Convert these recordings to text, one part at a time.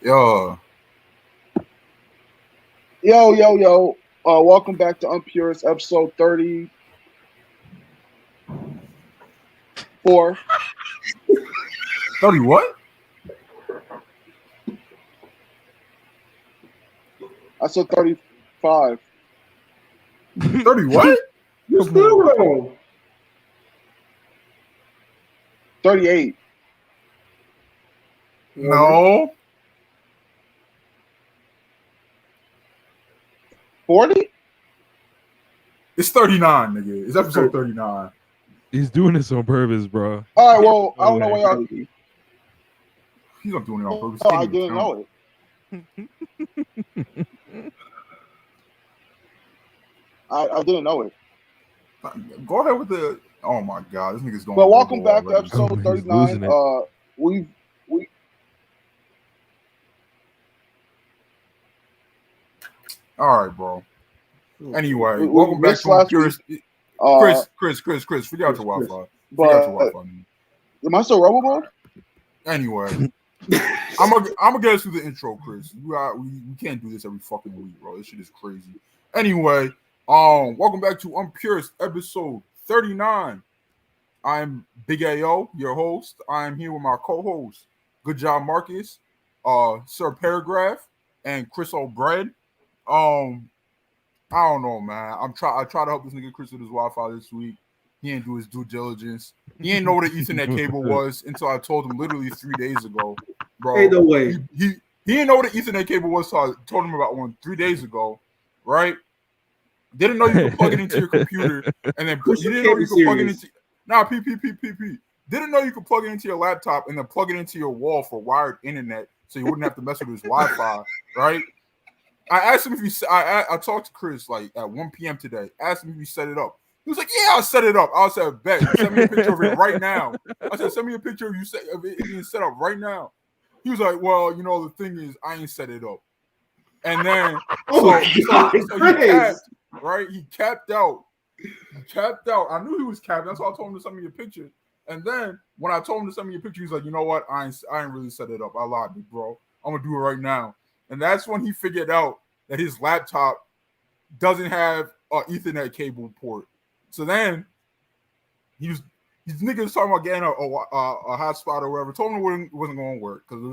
Yo, Yo. Welcome back to UnPurists Episode 34. 30 what? I said 35. 30 what? You're still wrong. 38. No. 40? It's 39, nigga. It's episode 39. He's doing this on purpose, bro. All right, well, I don't know way. why y'all. He's not doing it on purpose. Oh, I didn't know it. I didn't know it. Go ahead with the. Oh my god, this nigga's going. But welcome back to already. episode he's 39. losing it. We All right, bro. Anyway, we welcome back missed to last UnPurists. week. Chris, figure out your Wi-Fi. Figure out But your Wi-Fi. Man. am I still rubber ball? Anyway, I'm gonna get us through the intro, Chris. We can't do this every fucking week, bro. This shit is crazy. Anyway, welcome back to UnPurists Episode 39. I'm Big AO, your host. I'm here with my co-host, Good Job Marcus, Sir Paragraph, and Chris O'Brien. I don't know, man. I try to help this nigga Chris with his Wi-Fi this week. He ain't do his due diligence. He ain't know what an Ethernet cable was until I told him literally 3 days ago, bro. Ain't no way. He didn't know what an Ethernet cable was, so I told him about one 3 days ago, right? Didn't know you could plug it into your computer and then What's you your didn't know you cable could plug it series? into Didn't know you could plug it into your laptop and then plug it into your wall for wired internet, so you wouldn't have to mess with his Wi-Fi, right? I asked him if he. I talked to Chris like at 1 p.m. today. Asked him if he set it up. He was like, "Yeah, I'll set it up." I said, "Bet, send me a picture of it right now." I said, "Send me a picture of it being set up right now." He was like, "Well, you know, the thing is, I ain't set it up." And then so he capped, right? He capped out. I knew he was capped. That's why I told him to send me a picture. And then when I told him to send me a picture, he's like, "You know what? I ain't really set it up. I lied, big bro. I'm gonna do it right now." And that's when he figured out that his laptop doesn't have an Ethernet cable port. So then these niggas was talking about getting a hotspot or whatever. Told him it wasn't going to work because it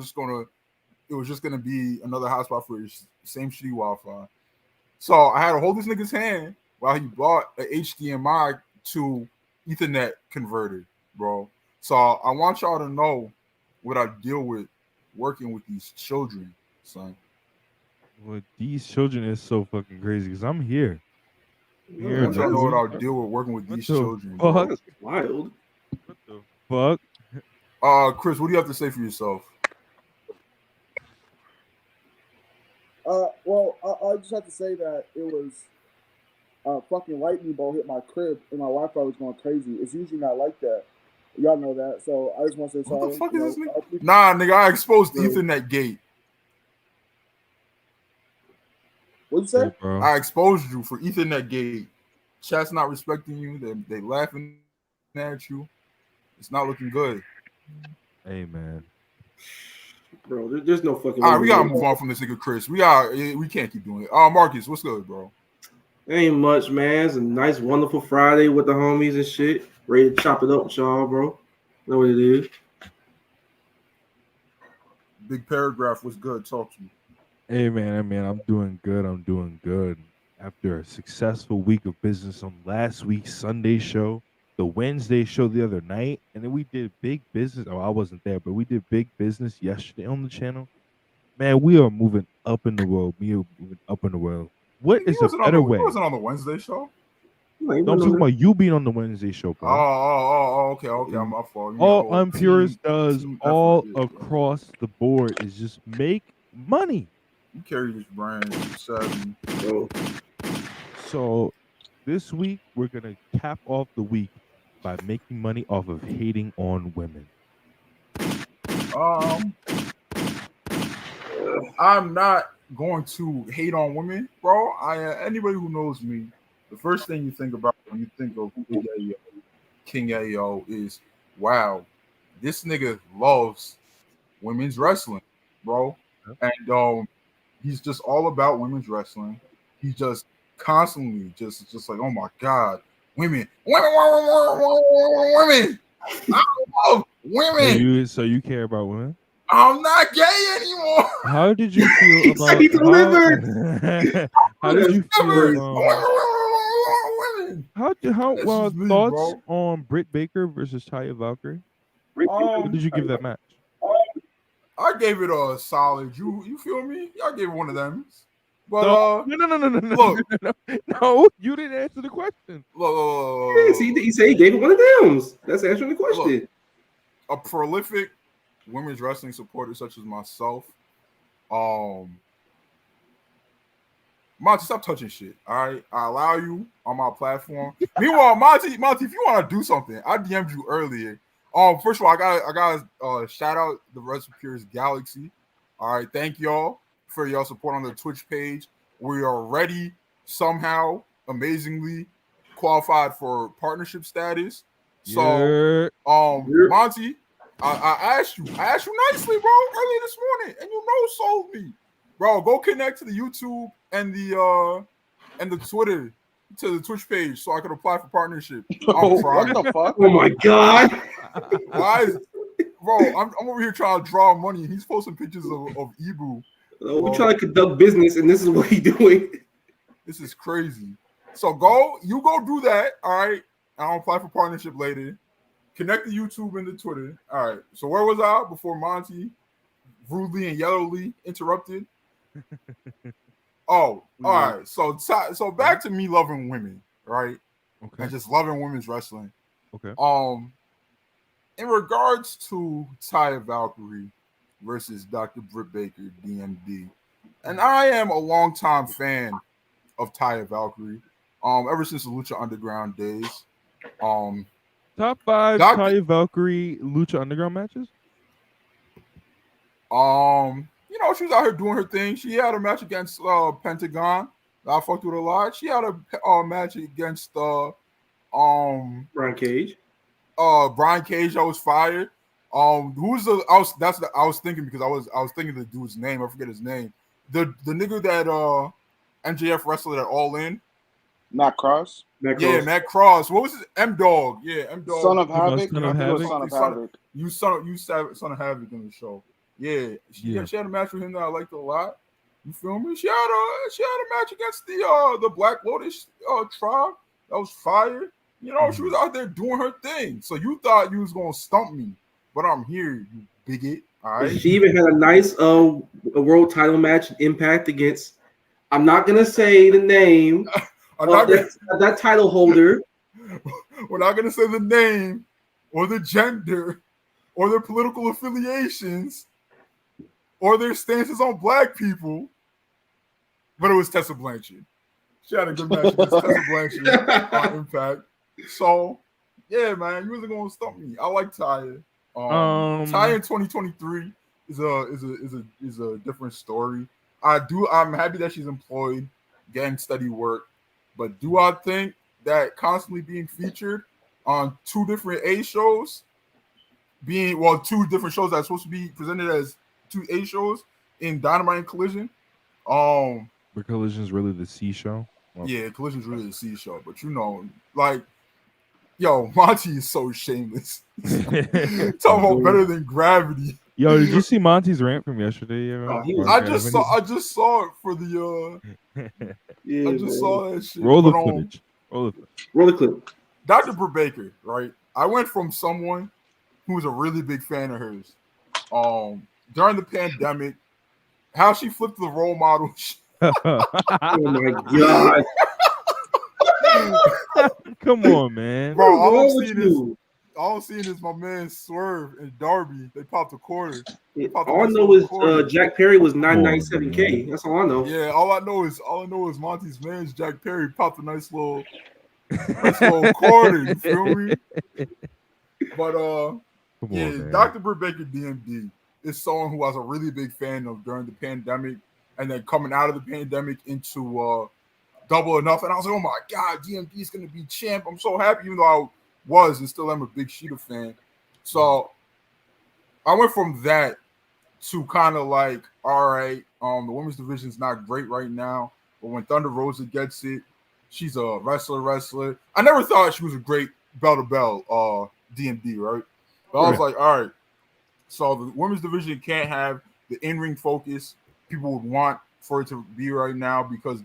was just gonna be another hotspot for his same shitty Wi-Fi. So I had to hold this nigga's hand while he bought a HDMI to Ethernet converter, bro. So I want y'all to know what I deal with working with these children, son. Well, these children is so fucking crazy because I'm here. I want y'all to know what I'll deal with working with these children, bro. Fuck? That's wild. What the fuck? Chris, what do you have to say for yourself? Well, I just have to say that it was a fucking lightning bolt hit my crib and my Wi-Fi was going crazy. It's usually not like that. Y'all know that. So I just want to say sorry. What the fuck You is know, this nigga? Nah, nigga, I exposed Bro. Ethernet gate. What'd you say? Hey, bro. I exposed you for Ethernet gate. Chat's not respecting you. They laughing at you. It's not looking good. Hey, man. Bro, there's no fucking All right, way we to gotta do move that. on from this nigga Chris. We can't keep doing it. Marcus, what's good, bro? Ain't much, man. It's a nice, wonderful Friday with the homies and shit. Ready to chop it up with y'all, bro. Know what it is. Big paragraph was good. Talk to me. Hey, man. I'm doing good. After a successful week of business on last week's Sunday show, the Wednesday show the other night, and then we did big business. Oh, I wasn't there, but we did big business yesterday on the channel. Man, we are moving up in the world. We are moving up in the world. What is a better way? He wasn't on the Wednesday show. Like, No, I'm talking about you being on the Wednesday show, bro. Okay. I'm my fault. All UnPurists does team all effort, yeah, across the board is just make money. You carry this brand, savvy. bro. So this week we're gonna cap off the week by making money off of hating on women. I'm not going to hate on women, bro. Anybody who knows me, the first thing you think about when you think of Big AO, King AO is, wow, this nigga loves women's wrestling, bro. And he's just all about women's wrestling. He's just constantly just like, oh my god, women. I love women. So you care about women? I'm not gay anymore. How did you feel about He delivered. how did you feel? Women. How That's just me, thoughts bro. on Britt Baker versus Taya Valkyrie? Um, What did you give that match? I gave it a solid. You feel me? I gave it one of them. But No, you didn't answer the question. Yes, he said he gave it one of them. That's answering the question. Look, a prolific women's wrestling supporter such as myself, Monty, stop touching shit. All right, I allow you on my platform. Meanwhile, Monty, if you want to do something, I DM'd you earlier. First of all, I got shout out the rest of UnPurists Galaxy. All right, thank y'all for y'all support on the Twitch page. We are ready somehow, amazingly qualified for partnership status. So, Monty, I asked you nicely, bro, earlier this morning, and you sold me, bro. Go connect to the YouTube and the Twitter to the Twitch page so I could apply for partnership. I'm trying. What the fuck? Oh my god! Why is, bro? I'm over here trying to draw money. He's posting pictures of Ibu. We trying to conduct business, and this is what he's doing. This is crazy. So you go do that. All right. I'll apply for partnership later. Connect the YouTube and the Twitter. All right. So where was I before Monty rudely and yellowly interrupted? Oh, all right. So back to me loving women, right? Okay. And just loving women's wrestling. Okay. In regards to Taya Valkyrie versus Dr. Britt Baker, DMD, and I am a longtime fan of Taya Valkyrie. Ever since the Lucha Underground days. Top 5 Taya Valkyrie Lucha Underground matches? She was out here doing her thing. She had a match against Pentagon. I fucked with a lot. She had a match against Brian Cage. Brian Cage that was fired. Who's the I was thinking because I was thinking the dude's name. I forget his name. The nigga that MJF wrestled at All In. Matt Cross. Matt Cross. What was his M-Dog? Yeah, M-Dog. Son of Havoc. Son of Havoc. Son of Havoc. You Son of Havoc in the show. Yeah, she had a match with him that I liked a lot. You feel me? She had a match against the Black Lotus tribe that was fire. She was out there doing her thing. So you thought you was gonna stump me, but I'm here, you bigot. All right. She even had a nice a world title match Impact against. I'm not gonna say the name of that title holder. We're not gonna say the name or the gender or their political affiliations or their stances on black people, but it was Tessa Blanchard. She had a good match against Tessa Blanchard on Impact. So, yeah, man, you wasn't gonna stump me. I like Taya. Taya in 2023 is a different story. I'm happy that she's employed, getting steady work, but do I think that constantly being featured on two different A shows, two different shows that's supposed to be presented as two A shows in Dynamite and Collision. But Collision's really the C show. Well, yeah, Collision's really the C show, but Monty is so shameless. Talking about better than Gravity. Yo, did you see Monty's rant from yesterday? I just saw it for the I just saw that shit. Roll the footage. Roll the clip. Dr. Britt Baker, right? I went from someone who was a really big fan of hers. During the pandemic, how she flipped the role model. Oh my god. Come on, man. Bro, all I'm seeing is my man Swerve and Darby. They popped a quarter. All I know is Jack Perry was 997K. That's all I know. Yeah, all I know is Monty's man's Jack Perry popped a nice little quarter. You feel me? But Dr. Britt Baker DMD is someone who I was a really big fan of during the pandemic, and then coming out of the pandemic into Double or Nothing. I was like, oh my god, DMD is gonna be champ. I'm so happy, even though I was and still am a big Sheeta fan. So I went from that to kind of like, all right, the women's division is not great right now, but when Thunder Rosa gets it, she's a wrestler. I never thought she was a great bell-to-bell D&D, right? But I was like, all right, so the women's division can't have the in-ring focus people would want for it to be right now because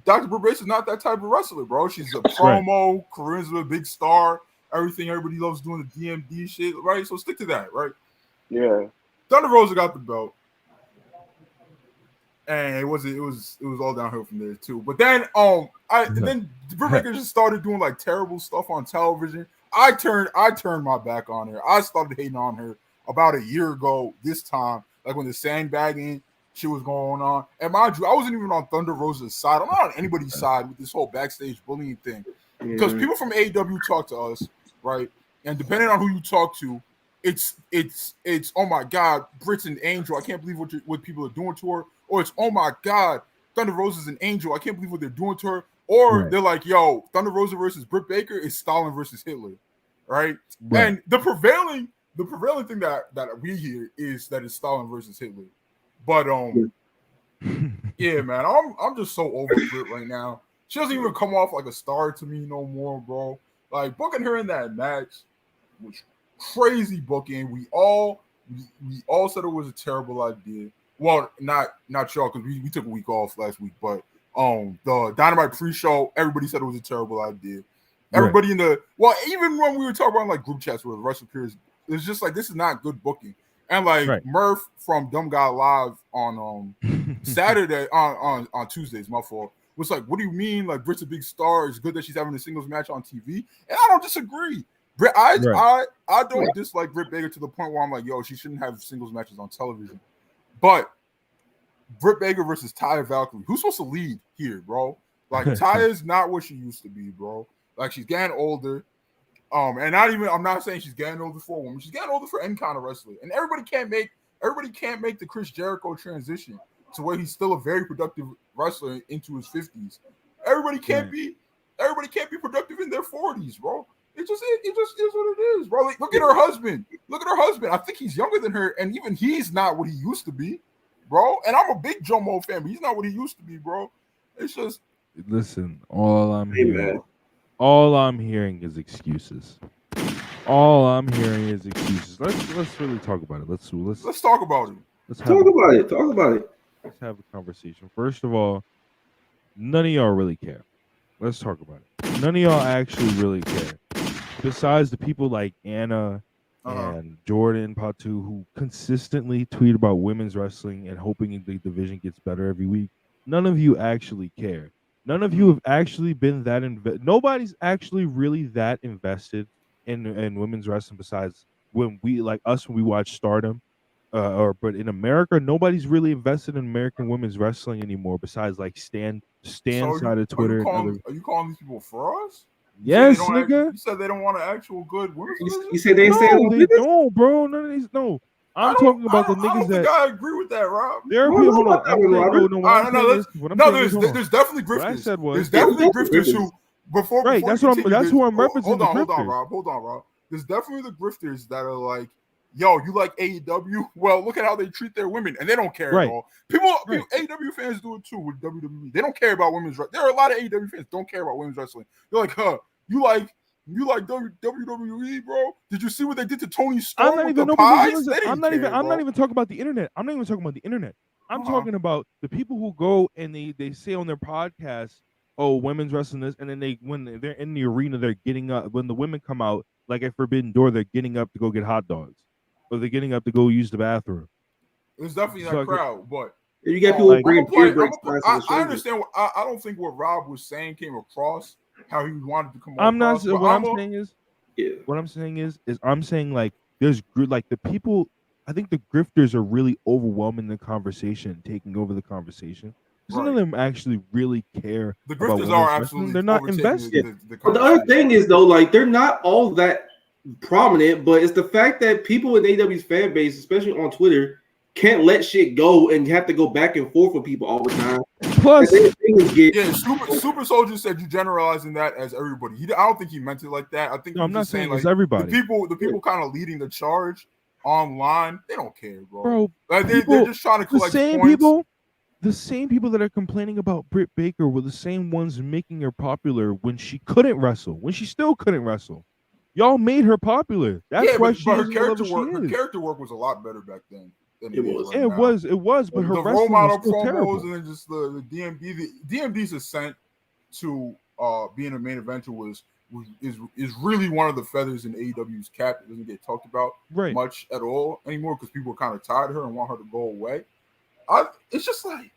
Dr. Britt Baker is not that type of wrestler, bro. She's a promo, charisma, big star, everything. Everybody loves doing the DMD shit, right? So stick to that, right? Yeah. Thunder Rosa got the belt, and it was all downhill from there too. But then then Britt Baker just started doing like terrible stuff on television. I turned my back on her. I started hating on her about a year ago. This time, like when the sandbagging shit was going on. And mind you, I wasn't even on Thunder Rosa's side. I'm not on anybody's side with this whole backstage bullying thing. Because people from AEW talk to us, right? And depending on who you talk to, it's oh my God, Britt's an angel. I can't believe what people are doing to her. Or it's oh my God, Thunder Rosa's an angel. I can't believe what they're doing to her. Or they're like, yo, Thunder Rosa versus Britt Baker is Stalin versus Hitler, right? And the prevailing thing that we hear is that it's Stalin versus Hitler. But yeah, man, I'm just so over Britt right now. She doesn't even come off like a star to me no more, bro. Like booking her in that match was crazy booking. We all said it was a terrible idea. Well, not y'all because we took a week off last week, but the Dynamite pre-show, everybody said it was a terrible idea. Everybody even when we were talking about like group chats with Russell Pierce, it's just like this is not good booking. And like Murph from Dumb Guy Live on Saturday on Tuesdays, my fault, was like, what do you mean? Like Britt's a big star. It's good that she's having a singles match on TV. And I don't disagree. I don't dislike Britt Baker to the point where I'm like, yo, she shouldn't have singles matches on television. But Britt Baker versus Taya Valkyrie, who's supposed to lead here, bro? Like Taya is not what she used to be, bro. Like she's getting older. And I'm not saying she's getting older for a woman. She's getting older for any kind of wrestler. And everybody can't make the Chris Jericho transition to where he's still a very productive wrestler into his 50s. Everybody can't be productive in their 40s, bro. It just is what it is, bro. Like, look at her husband. I think he's younger than her, and even he's not what he used to be, bro. And I'm a big Jomo fan, but he's not what he used to be, bro. It's just listen. All I'm hearing is excuses. Let's really talk about it. Let's talk about it. Talk about it. Let's have a conversation. First of all, none of y'all really care. Let's talk about it. None of y'all actually really care. Besides the people like Anna and Jordan Patu who consistently tweet about women's wrestling and hoping the division gets better every week, none of you actually care. None of you have actually been that nobody's actually really that invested in women's wrestling besides when we watch Stardom. But in America, nobody's really invested in American women's wrestling anymore besides like Stan side of Twitter. Are you calling these people frauds? Yes, nigga. You said they don't want an actual good women's division? You said they don't, bro. None of these. No, I'm talking about the niggas that. I agree with that, Rob. There are people. There's definitely grifters. What I said was there's definitely grifters who before. That's who I'm referencing. Hold on, Rob. There's definitely the grifters that are like, yo, you like AEW? Well, look at how they treat their women, and they don't care at all. AEW fans do it too with WWE. They don't care about women's wrestling. There are a lot of AEW fans don't care about women's wrestling. They're like, you like WWE, bro? Did you see what they did to Tony Storm with the pies? I'm not even talking about the internet. I'm talking about the people who go and they say on their podcast, oh, women's wrestling this, and then when they're in the arena, they're getting up. When the women come out, like at Forbidden Door, they're getting up to go get hot dogs. Or they're getting up to go use the bathroom. It's definitely that crowd, but you get people bringing beer breaks. I understand. I don't think what Rob was saying came across how he wanted to come. What I'm saying is I'm saying like there's like the people. I think the grifters are really overwhelming the conversation, taking over the conversation. None of them actually really care. The grifters are absolutely. They're not invested. But the other thing is though, like they're not all that prominent, but it's the fact that people in AEW's fan base, especially on Twitter, can't let shit go and have to go back and forth with people all the time. Plus, Super Soldier said you generalizing that as everybody. I don't think he meant it like that. I think I'm not saying like everybody. The people kind of leading the charge online, they don't care, bro. Bro, Like they're just trying to collect points. The same people that are complaining about Britt Baker were the same ones making her popular when she couldn't wrestle, when she still couldn't wrestle. Y'all made her popular. That's why she is the level she is. Her character work was a lot better back then than it is right It now. was, but her the wrestling role model was still promos terrible. and then just the DMD. The DMD's ascent to being a main eventer is really one of the feathers in AEW's cap that doesn't get talked about much at all anymore because people are kind of tired of her and want her to go away. It's just like,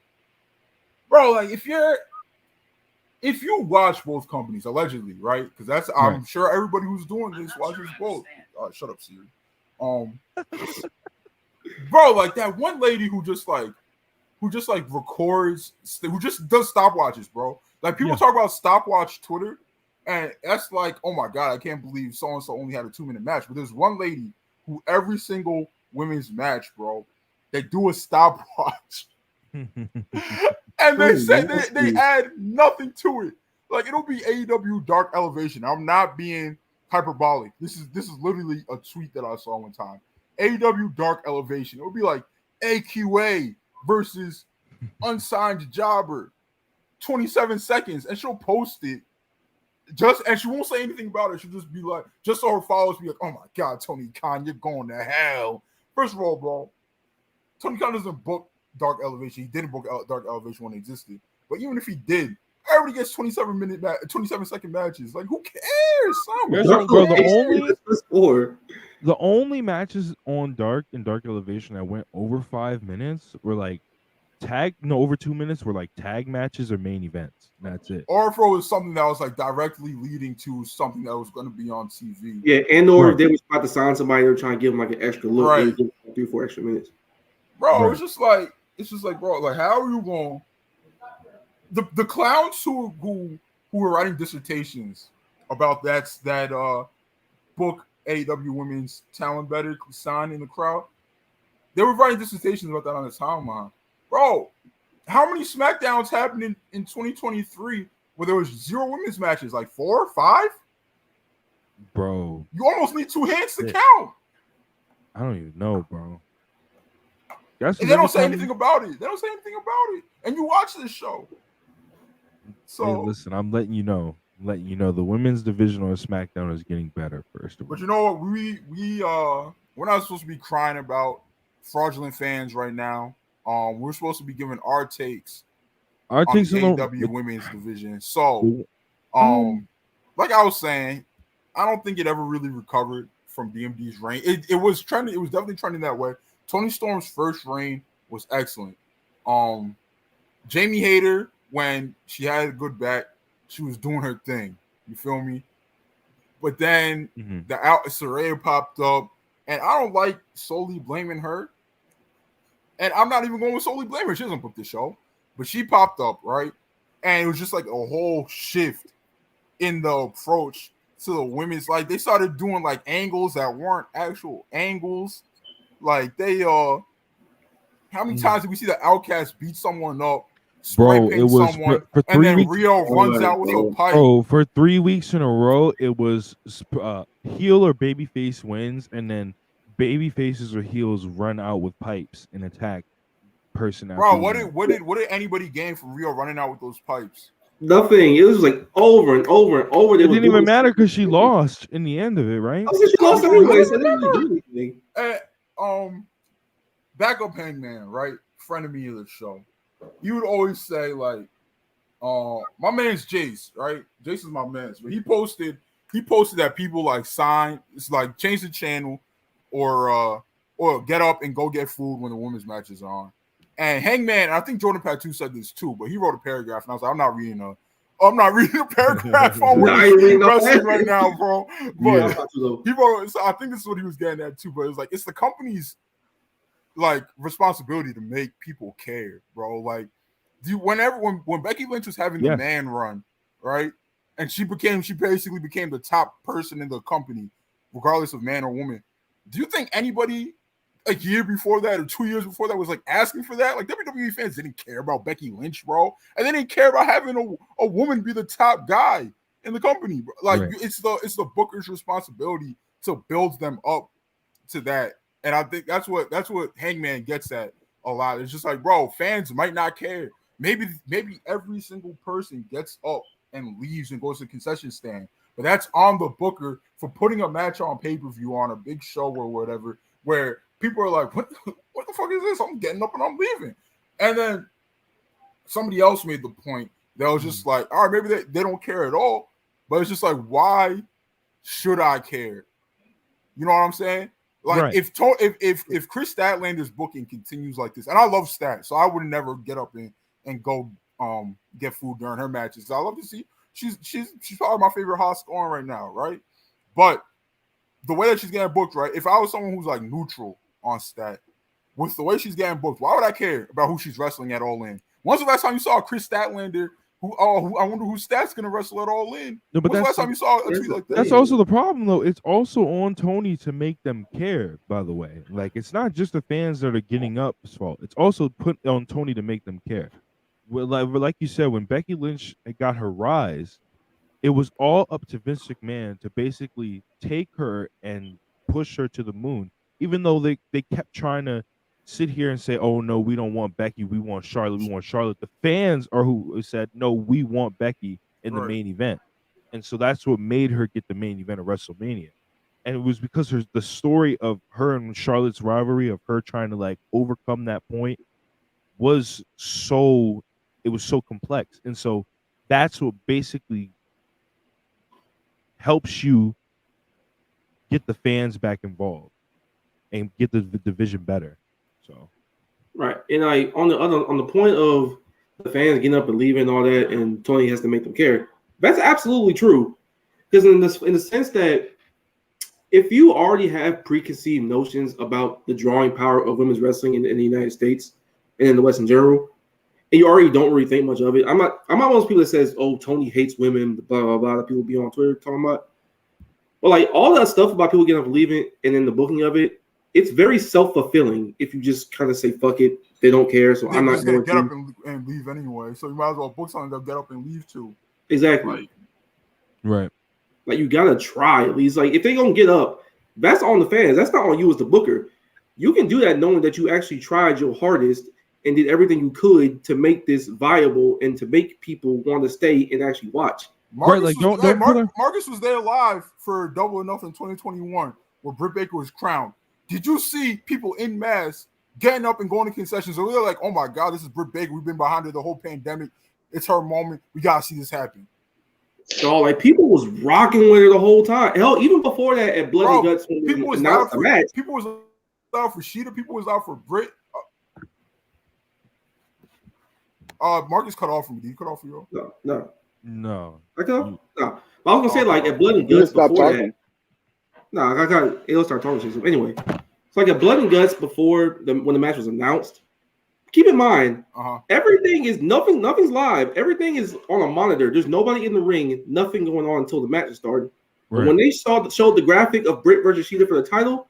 bro, like if you watch both companies allegedly, right? Because that's I'm sure everybody who's doing this watches both. Shut up, Siri. Bro, like that one lady who just records, who just does stopwatches, bro. Like people talk about stopwatch Twitter, and that's like, oh my god, I can't believe so and so only had a 2-minute match. But there's one lady who every single women's match, bro, they do a stopwatch. And they say they add nothing to it. Like it'll be AEW Dark Elevation. I'm not being hyperbolic. This is literally a tweet that I saw one time. AEW Dark Elevation. It would be like AQA versus unsigned jobber. 27 seconds, and she'll post it. And she won't say anything about it. She'll just be like, just so her followers be like, oh my god, Tony Khan, you're going to hell. First of all, bro, Tony Khan doesn't book Dark Elevation. He didn't book Dark Elevation when it existed. But even if he did, everybody gets 27-second matches. Like, who cares? The only matches on Dark and Dark Elevation that went over 5 minutes were like over 2 minutes were like tag matches or main events. That's it. Orfro is something that was like directly leading to something that was going to be on TV. Yeah, and or if they was about to sign somebody, they were trying to give them like an extra look, right? 3-4 extra minutes. Bro, it's just like, bro, like how are you going? The clowns who were writing dissertations about that book AEW Women's Talent Better sign in the crowd, they were writing dissertations about that on the timeline. Bro, how many SmackDowns happened in 2023 where there was 0 women's matches? Like 4, 5? Bro. You almost need 2 hands to count. I don't even know, bro. And they don't say anything about it. And you watch this show. So hey, listen, I'm letting you know. The women's division on SmackDown is getting better first of all. But you know what? We're not supposed to be crying about fraudulent fans right now. We're supposed to be giving our takes on the AEW women's division. So, like I was saying, I don't think it ever really recovered from DMD's reign. It was trending. It was definitely trending that way. Toni Storm's first reign was excellent. Jamie Hayter, when she had a good back, she was doing her thing. You feel me? But then Saraya popped up, and I don't like solely blaming her. And I'm not even going to solely blame her. She doesn't book the show. But she popped up, right? And it was just like a whole shift in the approach to the women's. Like, they started doing, like, angles that weren't actual angles. Like, they, how many times did we see the Outcast beat someone up, bro, it was someone, for 3 and then weeks. Rio runs out with a pipe. Bro, for 3 weeks in a row, it was heel or babyface wins, and then baby faces or heels run out with pipes and attack person. Bro, what did anybody gain from Rio running out with those pipes? Nothing. It was like over and over and over. It didn't even matter because she lost in the end of it, right? She lost anyway, so they didn't do anything. Backup Hangman, right? Friend of me of the show. He would always say like, my man's Jace, right? Jace is my man's, but he posted that people like sign, it's like change the channel or get up and go get food when the women's matches are on. And Hangman, I think Jordan Patu said this too, but he wrote a paragraph, and I was like, I'm not reading a paragraph on women's wrestling right now, bro. But he wrote, so I think this is what he was getting at too. But it was like, it's the company's like responsibility to make people care, bro. Like, when Becky Lynch was having the man run, right, and she basically became the top person in the company, regardless of man or woman. Do you think anybody a year before that or 2 years before that was like asking for that? Like, WWE fans didn't care about Becky Lynch, bro, and they didn't care about having a woman be the top guy in the company, bro. Like, it's the booker's responsibility to build them up to that. And I think that's what Hangman gets at a lot. It's just like, bro, fans might not care. Maybe every single person gets up and leaves and goes to the concession stand. But that's on the booker for putting a match on pay-per-view on a big show or whatever, where people are like, what the fuck is this? I'm getting up and I'm leaving. And then somebody else made the point that was just like, all right, maybe they don't care at all. But it's just like, why should I care? You know what I'm saying? Like, right. if Chris Statlander's booking continues like this, and I love Stat, so I would never get up and go get food during her matches. I love to see she's probably my favorite hot scoring right now, right? But the way that she's getting booked, right? If I was someone who's like neutral on Stat, with the way she's getting booked, why would I care about who she's wrestling at All In? When's the last time you saw Chris Statlander? Who I wonder who Stat's gonna wrestle at All In? No, but when's the last time you saw a tweet like that? That's also the problem, though. It's also on Tony to make them care. By the way, like it's not just the fans that are getting up's fault. It's also put on Tony to make them care. Well, like you said, when Becky Lynch got her rise, it was all up to Vince McMahon to basically take her and push her to the moon. Even though they kept trying to sit here and say, oh, no, we don't want Becky. We want Charlotte. We want Charlotte. The fans are who said, no, we want Becky in the main event. And so that's what made her get the main event of WrestleMania. And it was because the story of her and Charlotte's rivalry, of her trying to like overcome that point, was so complex. And so that's what basically helps you get the fans back involved and get the division better. So, right, and on the point of the fans getting up and leaving and all that, and Tony has to make them care. That's absolutely true, because in the sense that if you already have preconceived notions about the drawing power of women's wrestling in the United States and in the West in general, and you already don't really think much of it. I'm not one of those people that says, "Oh, Tony hates women," blah blah blah. That people be on Twitter talking about. But like all that stuff about people getting up and leaving, and then the booking of it. It's very self-fulfilling if you just kind of say, fuck it, they don't care, so I'm not going to. Get up and leave anyway, so you might as well book something they'll get up and leave too. Exactly. Right. Like, you got to try at least. Like, if they going to get up, that's on the fans. That's not on you as the booker. You can do that knowing that you actually tried your hardest and did everything you could to make this viable and to make people want to stay and actually watch. Marcus was there live for Double or Nothing 2021 where Britt Baker was crowned. Did you see people in mass getting up and going to concessions? So they're like, oh my God, this is Britt Baker. We've been behind her the whole pandemic. It's her moment. We got to see this happen. So, like, people was rocking with her the whole time. Hell, even before that at Blood and Guts, when people was out for match. People was out for Sheeta. People was out for Britt. Marcus cut off for me. Did you cut off for you? No. I cut off? No. But I was going to say, like, at Blood and Guts before that. No, I got it'll start talking. So anyway, it's like a Blood and Guts before when the match was announced. Keep in mind, everything is nothing's live. Everything is on a monitor. There's nobody in the ring. Nothing going on until the match started. Right. But when they showed the graphic of Britt versus Sheeta for the title,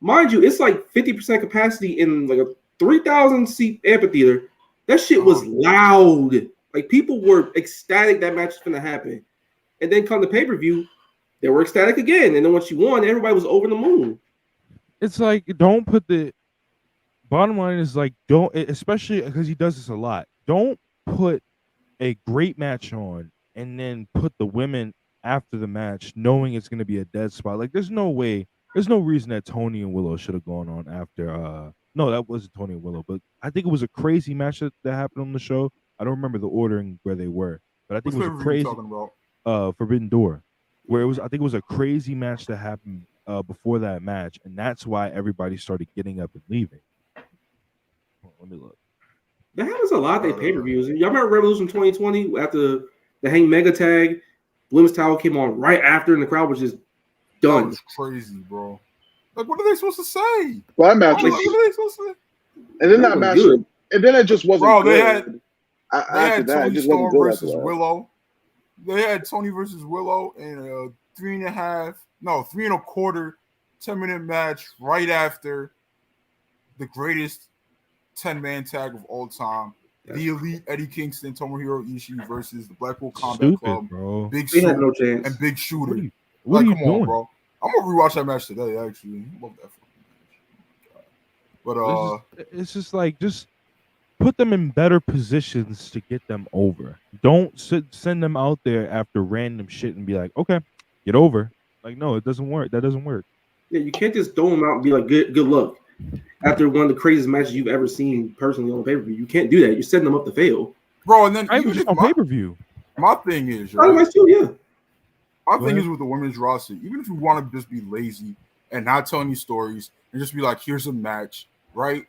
mind you, it's like 50% capacity in like a 3,000 seat amphitheater. That shit was loud. Like, people were ecstatic that match was going to happen. And then come the pay-per-view, they were ecstatic again. And then when she won, everybody was over the moon. It's like, don't put the bottom line is like, don't, especially because he does this a lot. Don't put a great match on and then put the women after the match knowing it's going to be a dead spot. Like, there's no reason that Tony and Willow should have gone on after. No, that wasn't Tony and Willow, but I think it was a crazy match that happened on the show. I don't remember the ordering where they were, but I think it was a crazy Forbidden Door. Where I think it was a crazy match that happened before that match, and that's why everybody started getting up and leaving. Let me look. That happens a lot. They pay-per-views. Y'all remember Revolution 2020 after the Hang Mega Tag? Women's Tower came on right after, and the crowd was just done. That was crazy, bro. Like, what are they supposed to say? Well, that match what are they supposed to say? And then that match, and then it just wasn't. Bro, they good. had Tony Storm versus Willow. They had Tony versus Willow in a 3 1/4, 10-minute match right after the greatest 10-man tag of all time. The Elite, Eddie Kingston, Tomohiro Ishii versus the Blackpool Combat Club, bro. Big They had no chance. and Big Shooter. What are you come doing? on, bro. I'm gonna rewatch that match today. Actually, love that fucking match. But it's just like just put them in better positions to get them over. Don't send them out there after random shit and be like, okay, get over. Like, no, it doesn't work. That doesn't work. Yeah, you can't just throw them out and be like, good luck. After one of the craziest matches you've ever seen personally on pay per view, you can't do that. You're setting them up to fail, bro. And then even just on pay per view. My thing is, right? My thing is with the women's roster. Even if you want to just be lazy and not tell any stories and just be like, here's a match, right?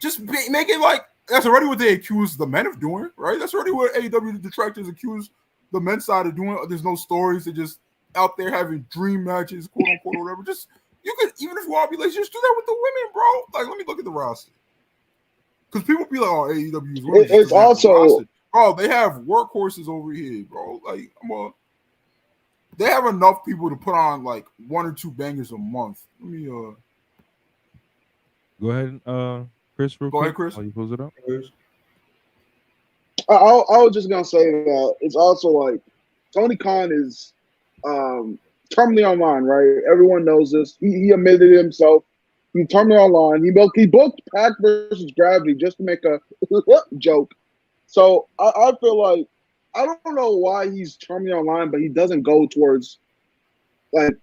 Just make it like that's already what they accuse the men of doing, right? That's already what AEW detractors accuse the men's side of doing. There's no stories. They're just out there having dream matches, quote unquote, or whatever. Just you could, even if you want to be lazy, just do that with the women, bro. Like, let me look at the roster. Because people be like, oh, AEW is women. It's also, bro, they have workhorses over here, bro. Like, they have enough people to put on like 1 or 2 bangers a month. Let me go ahead, Chris. Go ahead, Chris. While you close it up. I was just gonna say that it's also like Tony Khan is terminally online, right? Everyone knows this. He admitted it himself. He terminally online. He booked Pac versus Gravity just to make a joke. So I feel like I don't know why he's terminally online, but he doesn't go towards like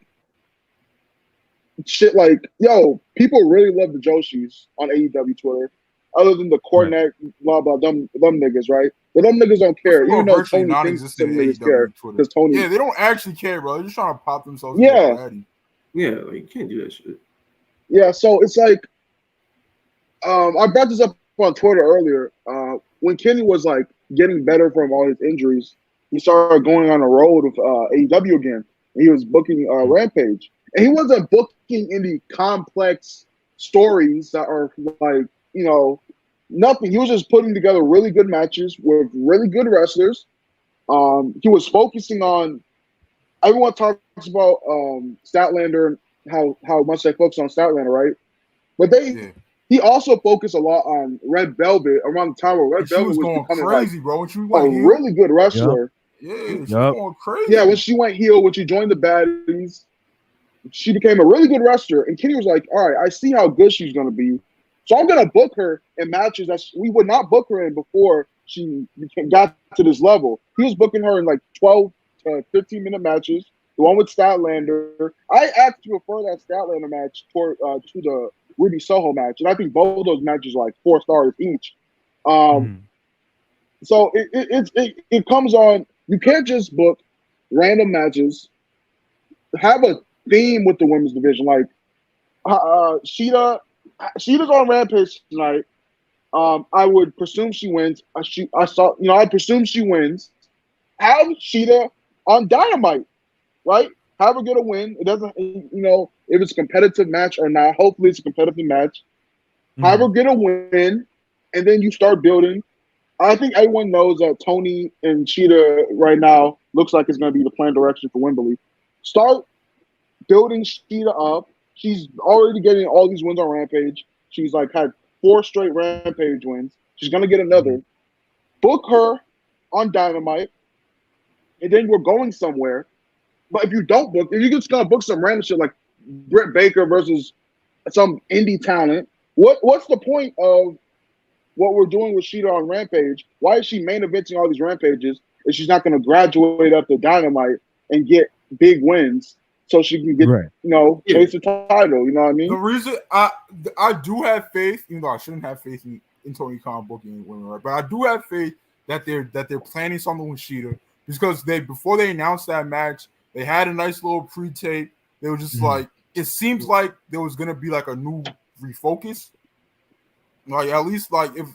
shit like, yo, people really love the Joshis on AEW Twitter, other than the Cornet, blah, blah, them niggas, right? But them niggas don't care. Even though Tony thinks them niggas care. Because Tony... Yeah, they don't actually care, bro. They're just trying to pop themselves. Yeah. Yeah, like, you can't do that shit. Yeah, so it's like, I brought this up on Twitter earlier. When Kenny was like getting better from all his injuries, he started going on a road of AEW again. And he was booking Rampage. And he wasn't booking any complex stories that are like, you know, nothing. He was just putting together really good matches with really good wrestlers. He was focusing on, everyone talks about Statlander and how much they focus on Statlander, right? But he also focused a lot on Red Velvet around the time where Red Velvet was becoming crazy, like bro. When she went heel, really good wrestler. Yeah, she was going crazy. Yeah, when she went heel, when she joined the Baddies, she became a really good wrestler. And Kenny was like, all right, I see how good she's going to be. So I'm going to book her in matches that we would not book her in before she got to this level. He was booking her in like 12 to 15-minute matches. The one with Statlander. I actually prefer that Statlander match to the Ruby Soho match. And I think both of those matches are like 4 stars each. So it comes on. You can't just book random matches. Have a theme with the women's division. Like Sheeta's on Rampage tonight. I would presume she wins. I presume she wins. Have Sheeta on Dynamite, right? Have her get a win. It doesn't, if it's a competitive match or not. Hopefully it's a competitive match. Have her get a win, and then you start building. I think everyone knows that Tony and Sheeta right now looks like it's going to be the planned direction for Wembley. Start building Sheeta up. She's already getting all these wins on Rampage. She's like had 4 straight Rampage wins. She's going to get another. Book her on Dynamite, and then we're going somewhere. But if you don't book, if you're just going to book some random shit like Britt Baker versus some indie talent, what's the point of what we're doing with Sheeta on Rampage? Why is she main eventing all these Rampages if she's not going to graduate up to Dynamite and get big wins so she can get, chase the title? You know what I mean? The reason I do have faith, even though I shouldn't have faith in Tony Khan booking women, right? But I do have faith that they're planning something with Sheeta, because before they announced that match, they had a nice little pre-tape. They were just like, it seems like there was gonna be like a new refocus. Like, at least like if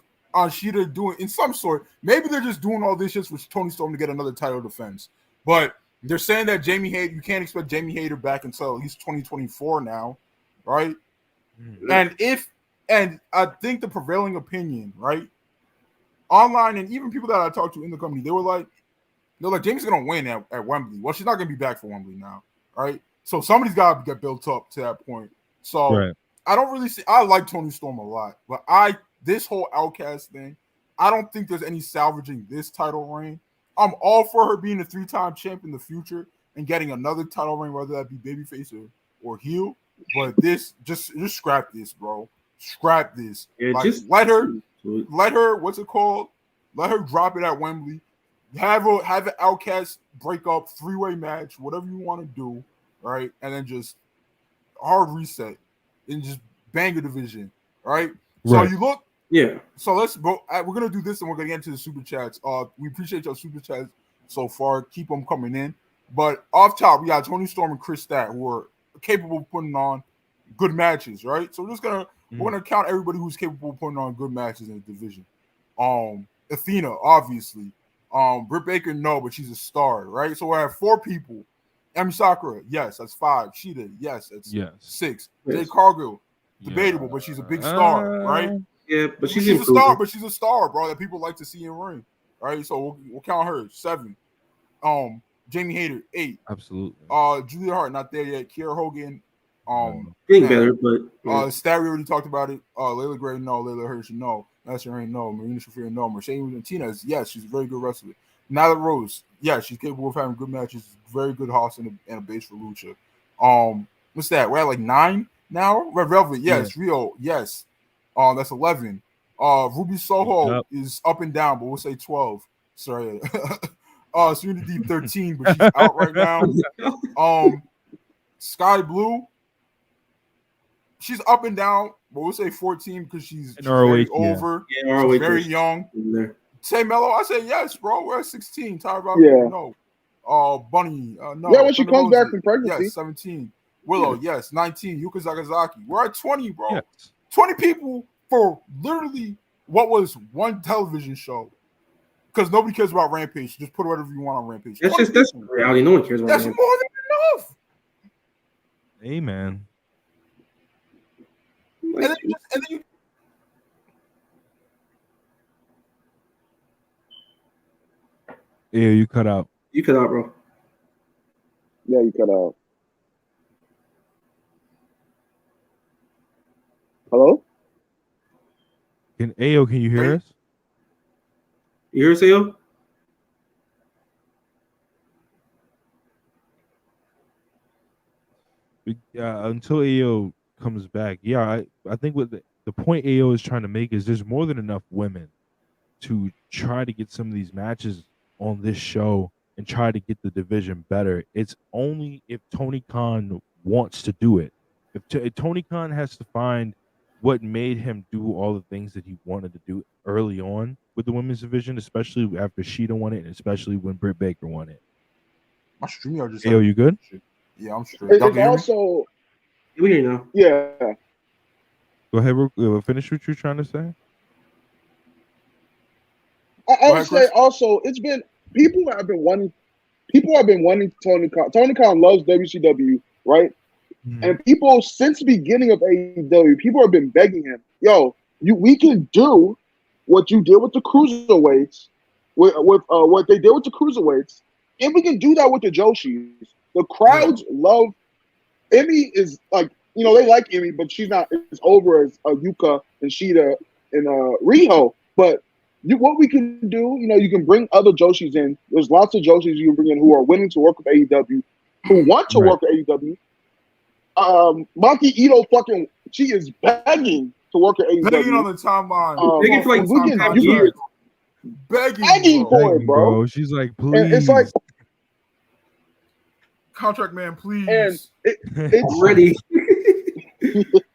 Sheeta doing in some sort, maybe they're just doing all this just for Tony Storm to get another title defense. But they're saying that Jamie Hayter, you can't expect Jamie Hayter back until at least 2024 now, right? And I think the prevailing opinion, right, online and even people that I talked to in the company, they're like Jamie's gonna win at Wembley. Well, she's not gonna be back for Wembley now, right? So somebody's got to get built up to that point. So I don't really see. I like Tony Storm a lot, but this whole Outcast thing, I don't think there's any salvaging this title reign. I'm all for her being a 3-time champ in the future and getting another title reign, whether that be babyface or heel. But this, just scrap this, bro. scrap this. Yeah, like, just let her. What's it called? Let her drop it at Wembley. Have an Outcast break up 3-way match, whatever you want to do, right? And then just hard reset and just bang a division, right? So you look. Yeah. So let's go. We're gonna do this, and we're gonna get into the super chats. We appreciate your super chats so far. Keep them coming in. But off top, we got Tony Storm and Chris Stat, who are capable of putting on good matches, right? So we're gonna count everybody who's capable of putting on good matches in the division. Athena, obviously. Britt Baker, no, but she's a star, right? So we have 4 people. Emi Sakura, yes, that's 5. Sheeta, yes, that's 6. Jade Cargill, debatable, but she's a big star, right? Yeah, but she's a star. But she's a star, bro, that people like to see in ring, right? So we'll count her 7. Jamie Hayter, 8. Absolutely. Julia Hart, not there yet. Kiera Hogan, getting better, but Stat, we already talked about it. Layla Gray, no. Layla Hirsch, no. Nasser Rain, no. Marina Shafir, no. Mercedes Martinez, yes, she's a very good wrestler. Nyla Rose, yes, she's capable of having good matches. Very good host and a base for Lucha. What's that? We're at like 9 now. Red Velvet, yes. Rio, yes. That's 11. Ruby Soho is up and down, but we'll say 12. Sorry. Serena Deep 13, but she's out right now. Sky Blue, she's up and down, but we'll say 14 because she's very over. Yeah, she's very young. Say Mello, I say yes, bro. We're at 16. Tyra Valkyrie, no. Bunny, no. Yeah, when she comes back from pregnancy. Yes, 17. Willow, yes. 19. Yuka Zakazaki. We're at 20, bro. Yes. 20 people for literally what was one television show. Because nobody cares about Rampage. Just put whatever you want on Rampage. That's reality. No one cares about Rampage. That's more than enough. Amen. And then you Yeah, you cut out. You cut out, bro. Yeah, you cut out. Hello? Can you hear us? You hear us, Ayo? Until AO comes back, I think what the point AO is trying to make is there's more than enough women to try to get some of these matches on this show and try to get the division better. It's only if Tony Khan wants to do it. If Tony Khan has to find what made him do all the things that he wanted to do early on with the women's division, especially after Sheeta won it, and especially when Britt Baker won it. My StreamYard just. Ayo, you good? Yeah, I'm straight. It's also. We hear you now. Yeah. Go ahead. Finish what you're trying to say. I would say also it's been people have been wanting Tony Khan. Tony Khan loves WCW, right? Mm-hmm. And people since the beginning of AEW, people have been begging him, "Yo, we can do what you did with the cruiserweights, with what they did with the cruiserweights, and we can do that with the Joshis." The crowds love. Emmy is like, they like Emmy, but she's not as over as Yuka and Sheeta and Riho. But what we can do, you can bring other Joshis in. There's lots of Joshis you can bring in who are willing to work with AEW, who want to work with AEW. Maki Ito she is begging to work at AEW. Begging on the timeline. Begging for like years. Begging for it, bro. She's like, please. And it's like, contract man, please. And it's ready.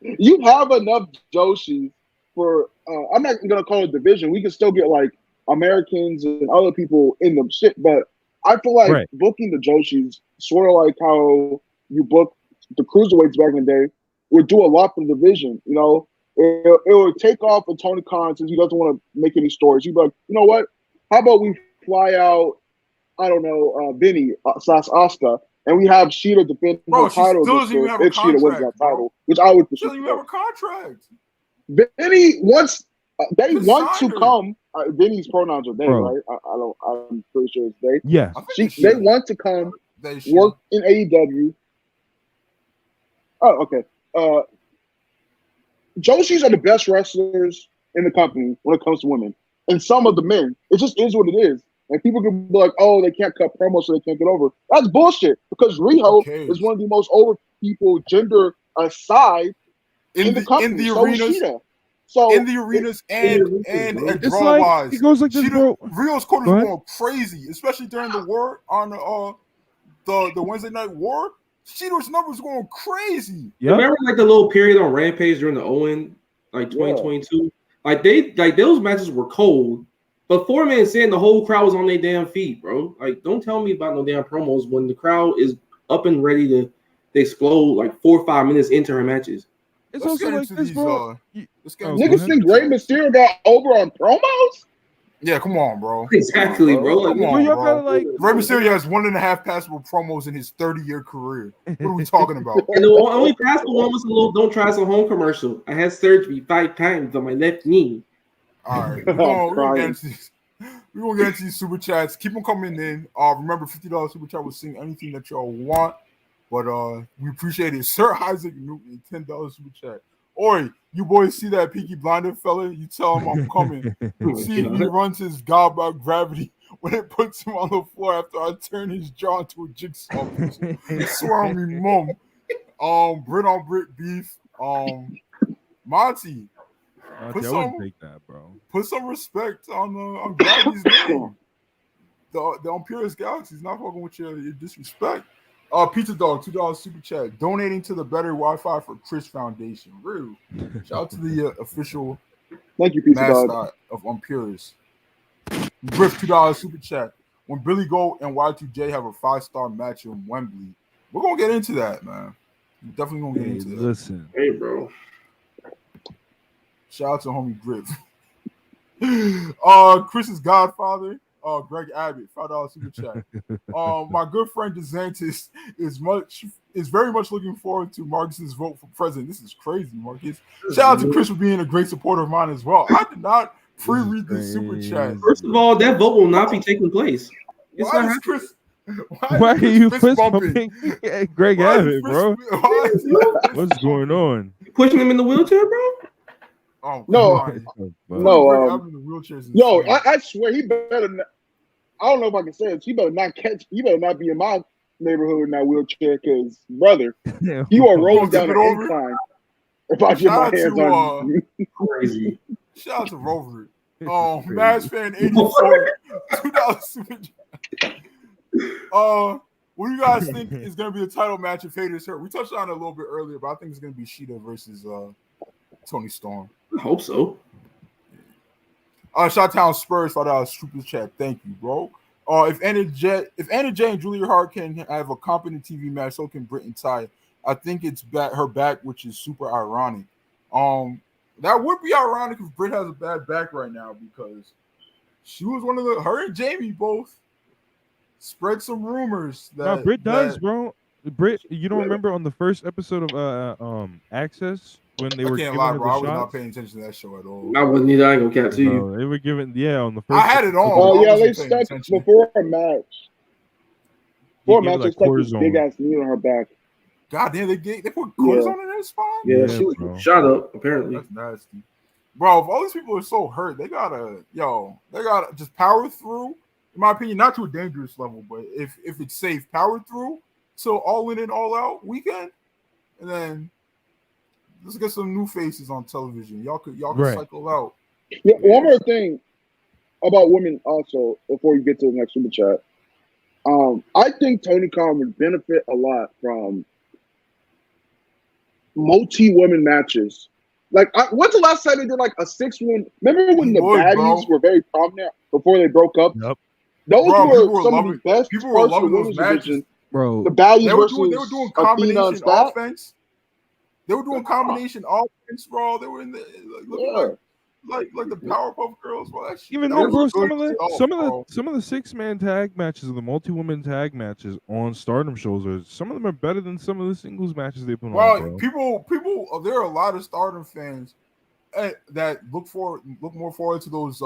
You have enough Joshis for. I'm not gonna call it division. We can still get like Americans and other people in the shit, but I feel like booking the Joshis, sort of like how you book the cruiserweights back in the day, would do a lot for the division. It would take off with Tony Khan since he doesn't want to make any stories. He'd be like, you know what? How about we fly out? I don't know, Vinny / Asuka, and we have Sheeta defend her title if Sheeta wins that title, which I would. She doesn't even have a contract. Vinny wants. They want to come. Vinny's pronouns are they, right? I'm pretty sure it's they. Yeah. They want to come work in AEW. Oh, okay. Joshis are the best wrestlers in the company when it comes to women. And some of the men. It just is what it is. And people can be like, oh, they can't cut promos so they can't get over. That's bullshit. Because Riho is one of the most over people, gender aside, in the company. In the so arenas. Sheeta. So in the arenas and at it's draw like wise, it goes like this, bro. Rio's quarters going crazy, especially during the war on the Wednesday night war. Cheeto's numbers going crazy. Yep. Remember like the little period on Rampage during the Owen, like 2022? Yeah. Like those matches were cold, but 4 minutes in, the whole crowd was on their damn feet, bro. Like, don't tell me about no damn promos when the crowd is up and ready to explode like 4 or 5 minutes into her matches. It's also like this, bro. Niggas think Rey Mysterio got over on promos? Yeah, come on, bro. Exactly, bro. Like, come on, bro. Rey Mysterio has 1.5 passable promos in his 30-year career. What are we talking about? And the only passable one was a little "Don't Try Some Home" commercial. I had surgery 5 times on my left knee. All right, we're gonna get into these super chats. Keep them coming in. Remember, $50 super chat will sing anything that y'all want. But we appreciate it. Sir Isaac Newton, $10 super chat. Oi, you boys see that Peaky Blinder fella? You tell him I'm coming. See if he runs his god by gravity when it puts him on the floor after I turn his jaw into a jigsaw piece. Swear on me, mum. Brit on Brit beef. Monty. Put some respect on Gravity's name. The UnPurists Galaxy is not fucking with your disrespect. Pizza Dog, $2 super chat. Donating to the Better Wi-Fi for Chris Foundation. Real. Shout out to the official mascot of UnPurists. Griff, $2 super chat. When Billy Goat and Y2J have a 5-star match in Wembley, we're gonna get into that, man. We're definitely gonna get into that. Listen, hey, bro. Shout out to homie Griff. Chris's godfather. Greg Abbott, $5 super chat. My good friend DeSantis is very much looking forward to Marcus's vote for president. This is crazy, Marcus. Shout out to Chris for being a great supporter of mine as well. I did not pre-read this super chat. First of all, that vote will not be taking place. Why is Chris? Why are you fist bumping Greg Abbott, bro? What's going on? You pushing him in the wheelchair, bro? Oh no, I swear he better not. I don't know if I can say it. He better not be in my neighborhood in that wheelchair, because brother, you are rolling down an incline. If I get my hands on you, crazy. Shout out to Rover. Mash Fan 84, $2 super chat. What do you guys think is going to be the title match if Hater's hurt? We touched on it a little bit earlier, but I think it's going to be Sheeta versus Tony Storm. I hope so. Shottown Spurs, $5 super chat. Thank you, bro. If Anna Jay and Julia Hart can have a competent TV match, so can Britt and Ty. I think it's her back, which is super ironic. That would be ironic if Britt has a bad back right now, because she was one of her and Jamie both spread some rumors that Britt does, bro. Britt, you don't remember on the first episode of Access when they were giving her the I shots? was not paying attention to that show at all. I wasn't either. I ain't gonna catch you. They were giving, on the first. I had it on. Oh yeah, they stuck before a match. Before a match, they stuck this big ass knee on her back. God damn, they put cortisone in her spine. Yeah, she was shot up. Apparently, that's nasty, bro. If all these people are so hurt, they gotta just power through. In my opinion, not to a dangerous level, but if it's safe, power through. So all in and all out weekend, and then let's get some new faces on television. Y'all could cycle out. Yeah, one more thing about women also before you get to the next super chat. I think Tony Khan would benefit a lot from multi-women matches. Like, when's the last time they did like a 6-woman? Remember when the baddies were very prominent before they broke up? Yep. Those were some of the best. People were loving those matches. Division. Bro, the baddies they were doing combination offense. They were doing combination offense, bro. They were in the like the Powerpuff Girls, bro. Even though, bro, some of the 6-man tag matches and the multi-woman tag matches on Stardom shows some of them are better than some of the singles matches they put on. Well, people, there are a lot of Stardom fans that look more forward to those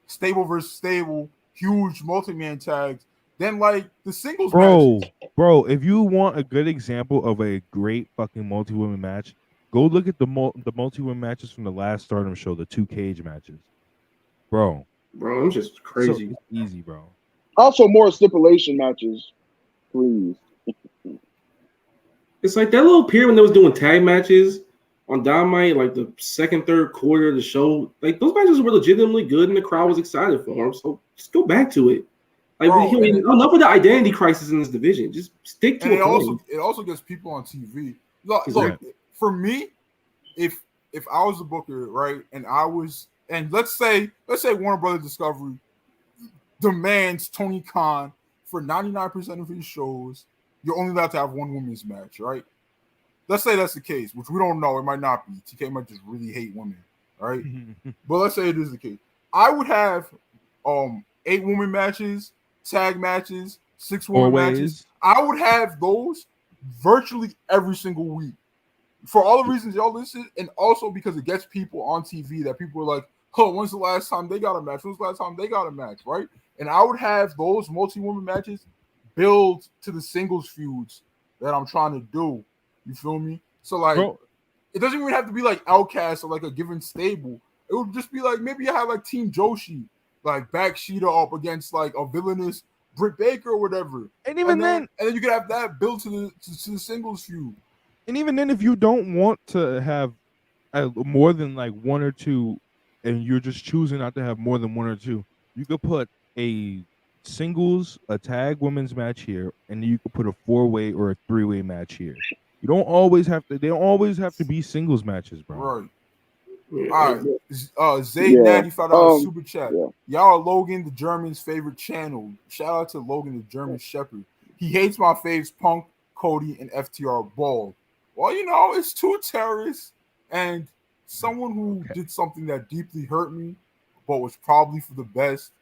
stable versus stable, huge multi-man tags than like the singles matches. Bro, if you want a good example of a great fucking multi-woman match, go look at the multi-woman matches from the last Stardom show, the 2 cage matches. Bro, I'm just crazy. So easy, bro. Also, more stipulation matches, please. It's like that little period when they was doing tag matches on Dynamite, like the second, third quarter of the show, like those matches were legitimately good, and the crowd was excited for him. So just go back to it. Like, enough of the identity crisis in this division. Just stick to it. It also gets people on TV. Look, for me, if I was a booker, right, and let's say Warner Brothers Discovery demands Tony Khan for 99% of his shows, you're only allowed to have one women's match, right? Let's say that's the case, which we don't know. It might not be. TK might just really hate women, right? But let's say it is the case. I would have 8 women matches, tag matches, 6 women matches. I would have those virtually every single week for all the reasons y'all listed, and also because it gets people on TV that people are like, oh, when's the last time they got a match? When's the last time they got a match, right? And I would have those multi-woman matches build to the singles feuds that I'm trying to do. You feel me? So, like, it doesn't even have to be like Outcast or like a given stable. It would just be like, maybe you have like Team Joshi, like back Sheeta up against like a villainous Britt Baker or whatever. And then you could have that built to the singles feud. And even then, if you don't want to have more than like 1 or 2, and you're just choosing not to have more than 1 or 2, you could put a singles, a tag women's match here, and you could put a 4-way or a 3-way match here. You don't always have to. They don't always have to be singles matches, bro. Right. All right. Zayd Natty $5 super chat. Yeah. Y'all are Logan the German's favorite channel. Shout out to Logan the German Shepherd. He hates my faves Punk, Cody, and FTR Ball. Well, you know, it's 2 terrorists and someone who did something that deeply hurt me, but was probably for the best.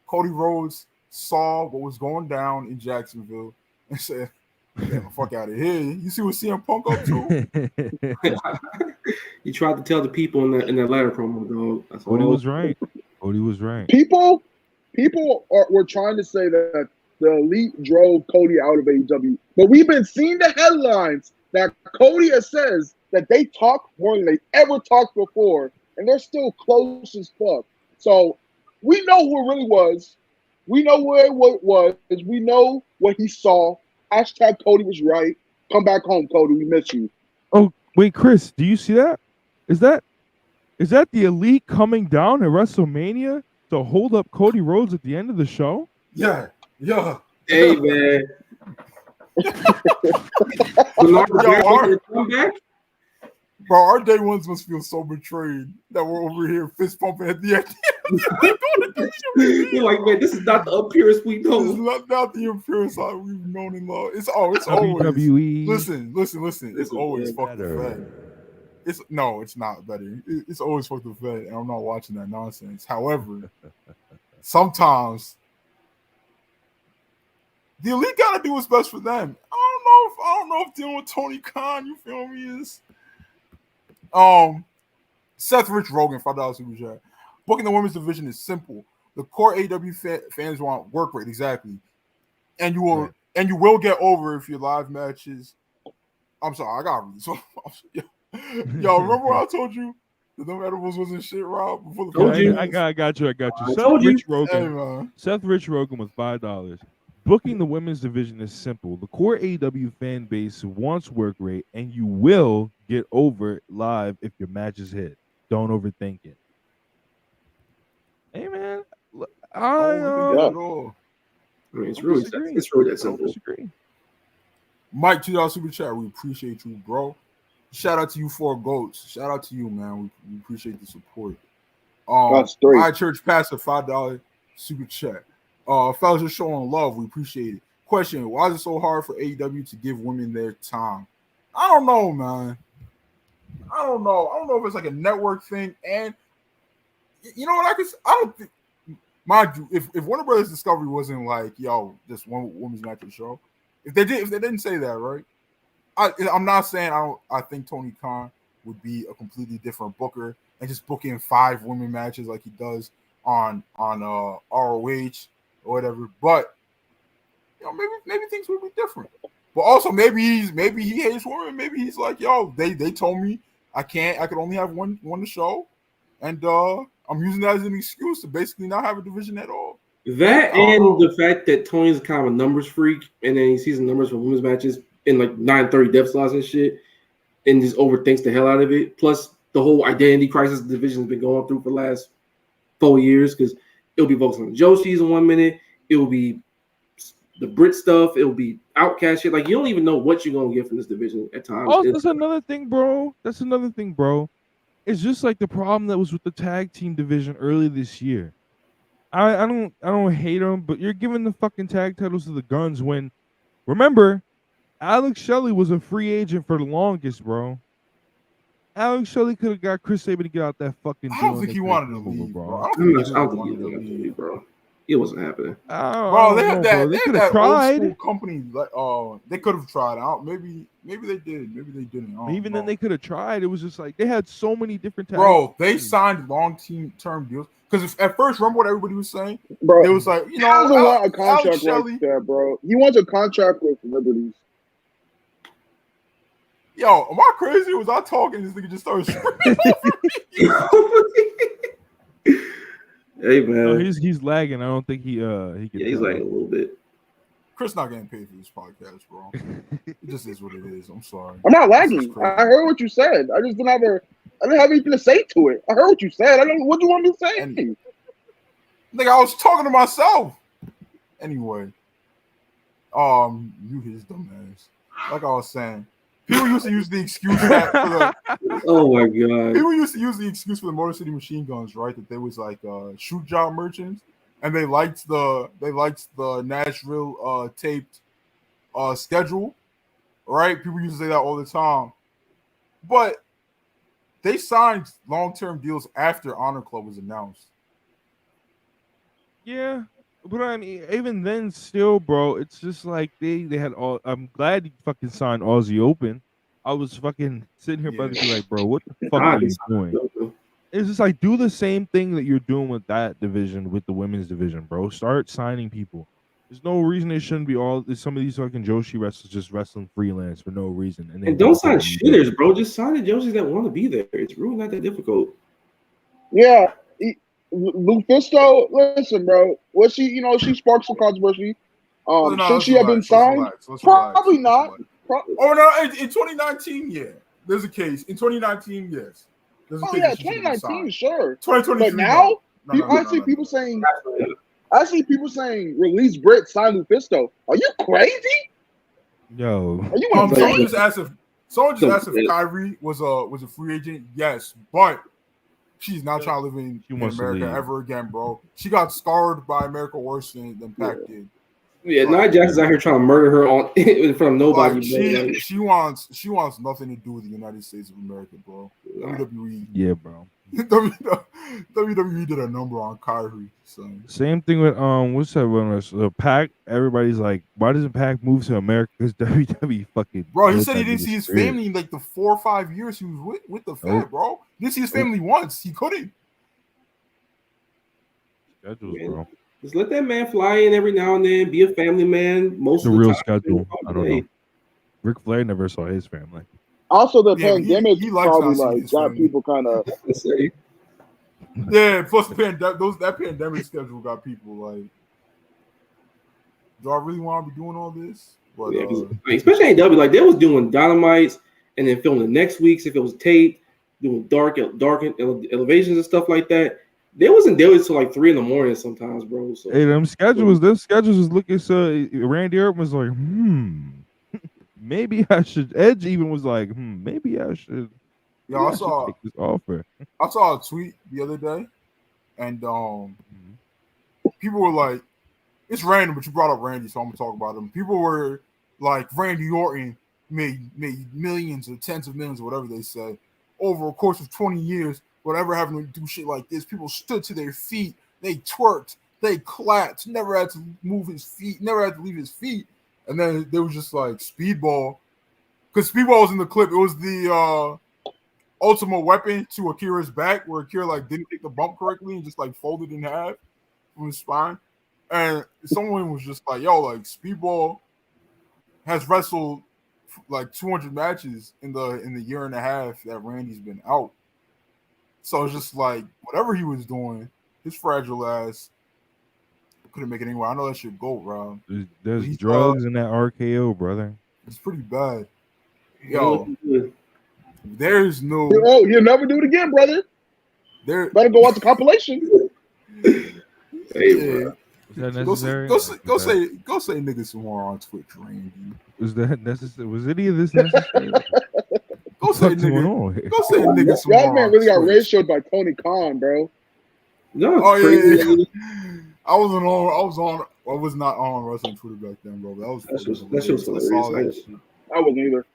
Cody Rhodes saw what was going down in Jacksonville and said, "Get the fuck out of here." You see what CM Punk up to? He tried to tell the people in that letter promo, dog. Cody was right. Cody was right. People were trying to say that the Elite drove Cody out of AEW, but we've been seeing the headlines that Cody says that they talk more than they ever talked before, and they're still close as fuck. So we know who it really was. We know where it was. We know what he saw. Hashtag Cody was right. Come back home, Cody. We miss you. Oh, wait, Chris, do you see that? Is that the Elite coming down at WrestleMania to hold up Cody Rhodes at the end of the show? Yeah. Hey, man. Bro, our day ones must feel so betrayed that we're over here fist pumping at the end. You're like, man, this is not the UnPurists we know. This is not the UnPurists we've known and loved. It's always WWE. Listen. It's always fuck the Fed. It's not better. It's always fuck the Fed, and I'm not watching that nonsense. However, sometimes the Elite gotta do what's best for them. I don't know if dealing with Tony Khan, you feel me, is Seth Rich Rogan, $5 super chat. Booking the women's division is simple. The core AEW fans want work rate, exactly. And you will get over if your live matches. I'm sorry, I got read. So, yo, remember what I told you? The No Edibles wasn't shit, Rob. Before the I got you. Seth Rich Rogan with $5. Booking the women's division is simple. The core AEW fan base wants work rate, and you will get over live if your matches hit. Don't overthink it. Hey, man. It's really that simple. Mike, $2 super chat. We appreciate you, bro. Shout out to you, 4 goats. Shout out to you, man. We appreciate the support. That's 3. My church pastor, $5 super chat. Fellas are showing love. We appreciate it. Question: why is it so hard for AEW to give women their time? I don't know, man. I don't know if it's like a network thing. And you know what? I don't think. Mind you, if Warner Brothers Discovery wasn't like, yo, just one women's match of the show, if they didn't say that, right? I'm not saying I think Tony Khan would be a completely different booker and just book in 5 women matches like he does on ROH or whatever. But you know, maybe things would be different. But also maybe he hates women. Maybe he's like, yo, they told me I could only have one to show, and I'm using that as an excuse to basically not have a division at all. That and the fact that Tony's kind of a numbers freak, and then he sees the numbers for women's matches in like 9:30 depth slots and shit. and just overthinks the hell out of it. Plus, the whole identity crisis the division has been going through for the last 4 years because it'll be focused on Joshi's in 1 minute. It will be the Brit stuff. It will be Outcast shit. Like, you don't even know what you're going to get from this division at times. Oh, that's another thing, bro. It's just like the problem that was with the tag team division early this year. I don't hate them, but you're giving the fucking tag titles to the Guns when, remember, Alex Shelley was a free agent for the longest, bro. Alex Shelley could have got Chris Sabin to get out that fucking deal. I don't think he wanted to leave, bro. I don't think he wanted to leave, bro. It wasn't happening. Bro, they had that. They could have tried. Old school company, like, they could have tried out. Maybe they did. Maybe they didn't. Even then, they could have tried. It was just like they had so many different. Bro, they signed long-term deals because at first, remember what everybody was saying? Bro, it was like, you know, he doesn't want a contract Alex Shelley, like that, bro. He wants a contract with Liberties. Yo, am I crazy? Was I talking? This nigga just started screaming. Hey man, no, he's lagging. I don't think he can. Yeah, he's lagging a little bit. Chris not getting paid for this podcast, bro. It just is what it is. I'm sorry. I'm not lagging. I heard what you said. I didn't have anything to say to it. I heard what you said. What do you want me to say? Nigga, I was talking to myself. Anyway, you his dumb ass. Like I was saying, people used to use the excuse that for the, oh my god. People used to use the excuse for the Motor City Machine Guns, right? That they was like shoot job merchants, and they liked the Nashville taped schedule, right? People used to say that all the time, but they signed long-term deals after Honor Club was announced. Yeah, but I mean, even then, still, bro, it's just like they had all. I'm glad he fucking signed Aussie Open. I was fucking sitting here about to be like, bro, what the fuck are you doing? It's just like, do the same thing that you're doing with that division, with the women's division, bro. Start signing people. There's no reason they shouldn't be all. Some of these fucking Joshi wrestlers just wrestling freelance for no reason. And don't sign shitters, bro. Just sign the Joshis that want to be there. It's really not that difficult. Yeah. Lufisto, listen, bro. Was she sparked some controversy. Should she have been signed? Probably not. Oh no, in 2019, yeah. There's a case. In 2019, yes. There's a case 2019, sure. 2023. But now I see people saying release Britt, sign Lufisto. Are you crazy? Yo. Are you someone just asked if Kyrie was a free agent. Yes, but she's not trying to live in America ever again, bro. She got scarred by America worse than Pac did. Yeah, Nia Jackson's out here trying to murder her in front of nobody. Like, she wants nothing to do with the United States of America, bro. WWE. Yeah, bro. WWE did a number on Kyrie. So. Same thing with what's that one? Pac. Everybody's like, why doesn't Pac move to America? Because WWE fucking. Bro, he said he didn't see his family in like the 4 or 5 years he was with the Fed, bro. He didn't see his family once. He couldn't. Schedules, bro. Just let that man fly in every now and then. Be a family man. Most of the real time, schedule. I don't know. Ric Flair never saw his family. Also, the pandemic probably got people kind of. Yeah, plus that pandemic schedule got people like, do I really want to be doing all this? But especially AEW, like they was doing Dynamites and then filming the next week's if it was taped, doing dark elevations and stuff like that. They wasn't there until like 3 a.m. sometimes, bro. So hey, them schedules was looking so. Randy Orton was like, maybe I should. Edge even was like, maybe I should. Yeah, I saw take this offer. I saw a tweet the other day, and people were like, "It's random," but you brought up Randy, so I'm gonna talk about him. People were like, "Randy Orton made millions or tens of millions or whatever they say over a course of 20 years." Whatever having to do shit like this, people stood to their feet, they twerked, they clapped, never had to move his feet, never had to leave his feet. And then they were just like Speedball, because Speedball was in the clip. It was the ultimate weapon to Akira's back, where Akira like didn't take the bump correctly and just like folded in half from his spine. And someone was just like, "Yo, like Speedball has wrestled like 200 matches in the year and a half that Randy's been out." So it's just like whatever he was doing, his fragile ass couldn't make it anywhere. I know that shit GOAT, Rob. There's drugs in that RKO, brother. It's pretty bad. Yo, There's no. Oh, you'll never do it again, brother. There. Better go watch the compilation. Hey, Was that Go necessary? say niggas some more on Twitch, Randy. Was that necessary? Was any of this necessary? Go say niggas some Y'all more man on really got Twitch. ratioed by Tony Khan, bro. No, Oh crazy. yeah. I was not on wrestling Twitter back then, bro. That That shit was hilarious. I wasn't either.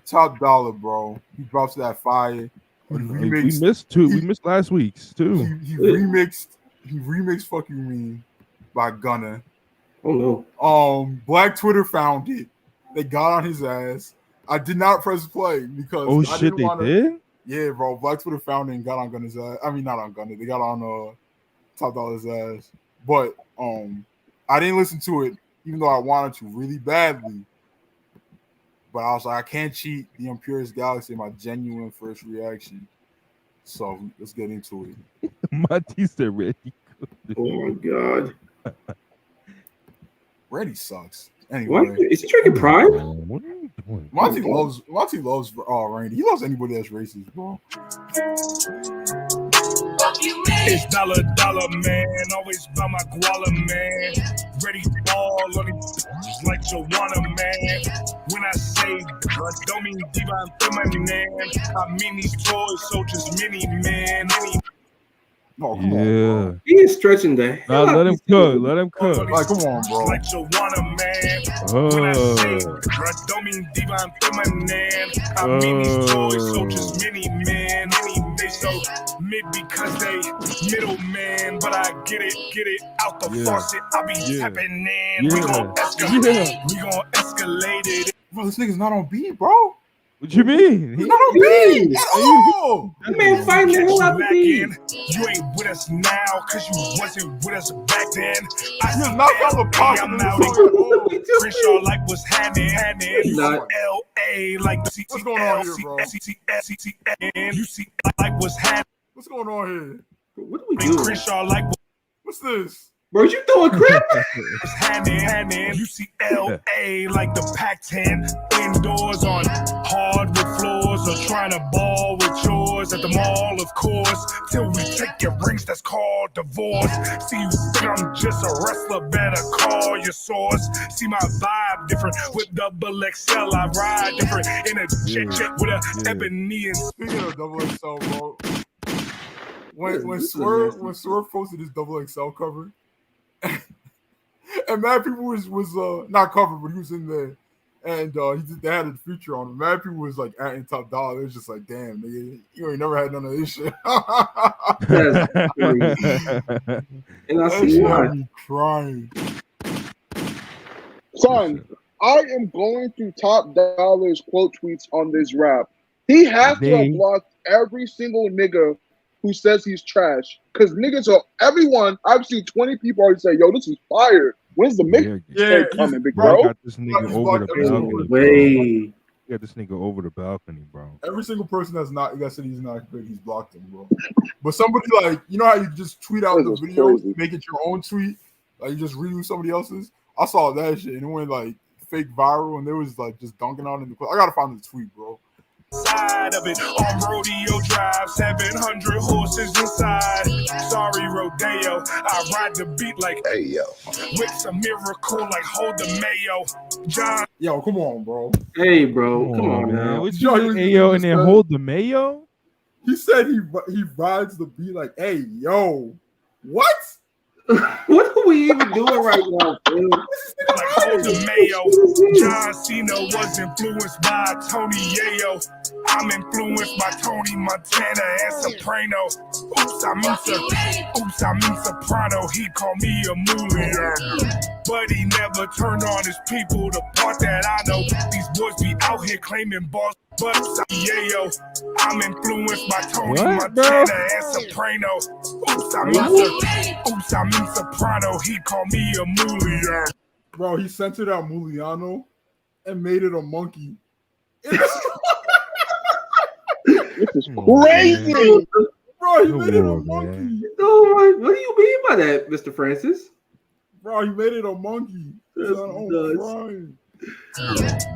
Top Dollar, bro. He drops that fire. We missed two. We missed last week's too. He remixed "Fuck You Mean" by Gunna. Oh no. Black Twitter found it. They got on his ass. I did not press play because I shit, didn't they did. Yeah, bro. Black Twitter found it and got on Gunna's ass. I mean, not on Gunna. They got on Top Dollar's ass. But I didn't listen to it, even though I wanted to really badly. But I was like, I can't cheat the UnPurists Galaxy, my genuine first reaction. So let's get into it. Monty said Randy. Oh my god. Randy sucks. Anyway, what? Is he drinking Prime? What are you doing? Monty loves Randy. He loves anybody that's racist, bro. It's dollar, man. Always by my guala, man. Ready all on it, just like Joanna, man. When I say don't mean divine feminine. I mean these toy soldiers, mini man. Oh, come on, bro. He is stretching the hell Let him cook. Like, come on, bro. Like Joanna, man. When I say don't mean divine feminine. I mean these toy soldiers, mini man. They so mid because they middleman, but I get it out the faucet. I be tapping in. We gon' escalate. We gon' escalate it. Bro, this nigga's not on beat, bro. What you mean? He's not on beat at all. That man fighting the hell out the beat. You ain't with us now, cause you wasn't with us back then. I You're not on the pocket. I'm out. Crenshaw like what's happening. L.A. like what's going on here, bro? You see like what's happening. What's going on here? What are we doing? Crenshaw like what's this? Bro, you throwing crap? what's happening. You see L.A. like the Pac-10 indoors on hardwood floors or trying to ball with yours at the mall, of course. Till we take your rings, that's called divorce. See, you think I'm just a wrestler, better call your source. See my vibe different with double XL. I ride different in a jet with a ebony and Speaking of double XL, bro. When Swerve posted his double XL cover, and mad people was not covered, but he was in there, and they had a feature on him. Mad people was like at Top Dollar. It was just like, damn, nigga, you ain't never had none of this shit. And I see why. I'm crying. Son, I am going through Top Dollar's quote tweets on this rap. He has to have blocked every single nigga who says he's trash. Because niggas are everyone. I've seen 20 people already say, yo, this is fire. When's the mixtape coming, big bro? Got this nigga over the balcony. Way. Got this nigga over the balcony, bro. Every single person that said he's not good, he's blocked him, bro. But somebody like, you know how you just tweet out the video, make it your own tweet, like you just redo somebody else's. I saw that shit and it went like fake viral, and they was like just dunking on it. I gotta find the tweet, bro. Side of it on Rodeo Drive, 700 horses inside. Sorry, Rodeo, I ride the beat like hey yo. With a miracle like hold the mayo. John, yo, come on, bro. Hey, bro, come on, man. What you doing, hey yo, and then hold the mayo? He said he rides the beat like, hey yo, what? What are we even doing right now, dude? Like hold the mayo. John Cena was influenced by Tony Yayo. I'm influenced by Tony Montana and Soprano. Oops, I mean soprano. He called me a Mulian. But he never turned on his people. The part that I know, these boys be out here claiming boss. But Yayo, I'm influenced by Tony Montana and Soprano. Oops, I mean soprano. He called me a Mulian. Bro, he censored out Muliano and made it a monkey. This is crazy. Bro, he made it a monkey. No, what do you mean by that, Mr. Francis? Bro, he made it a monkey.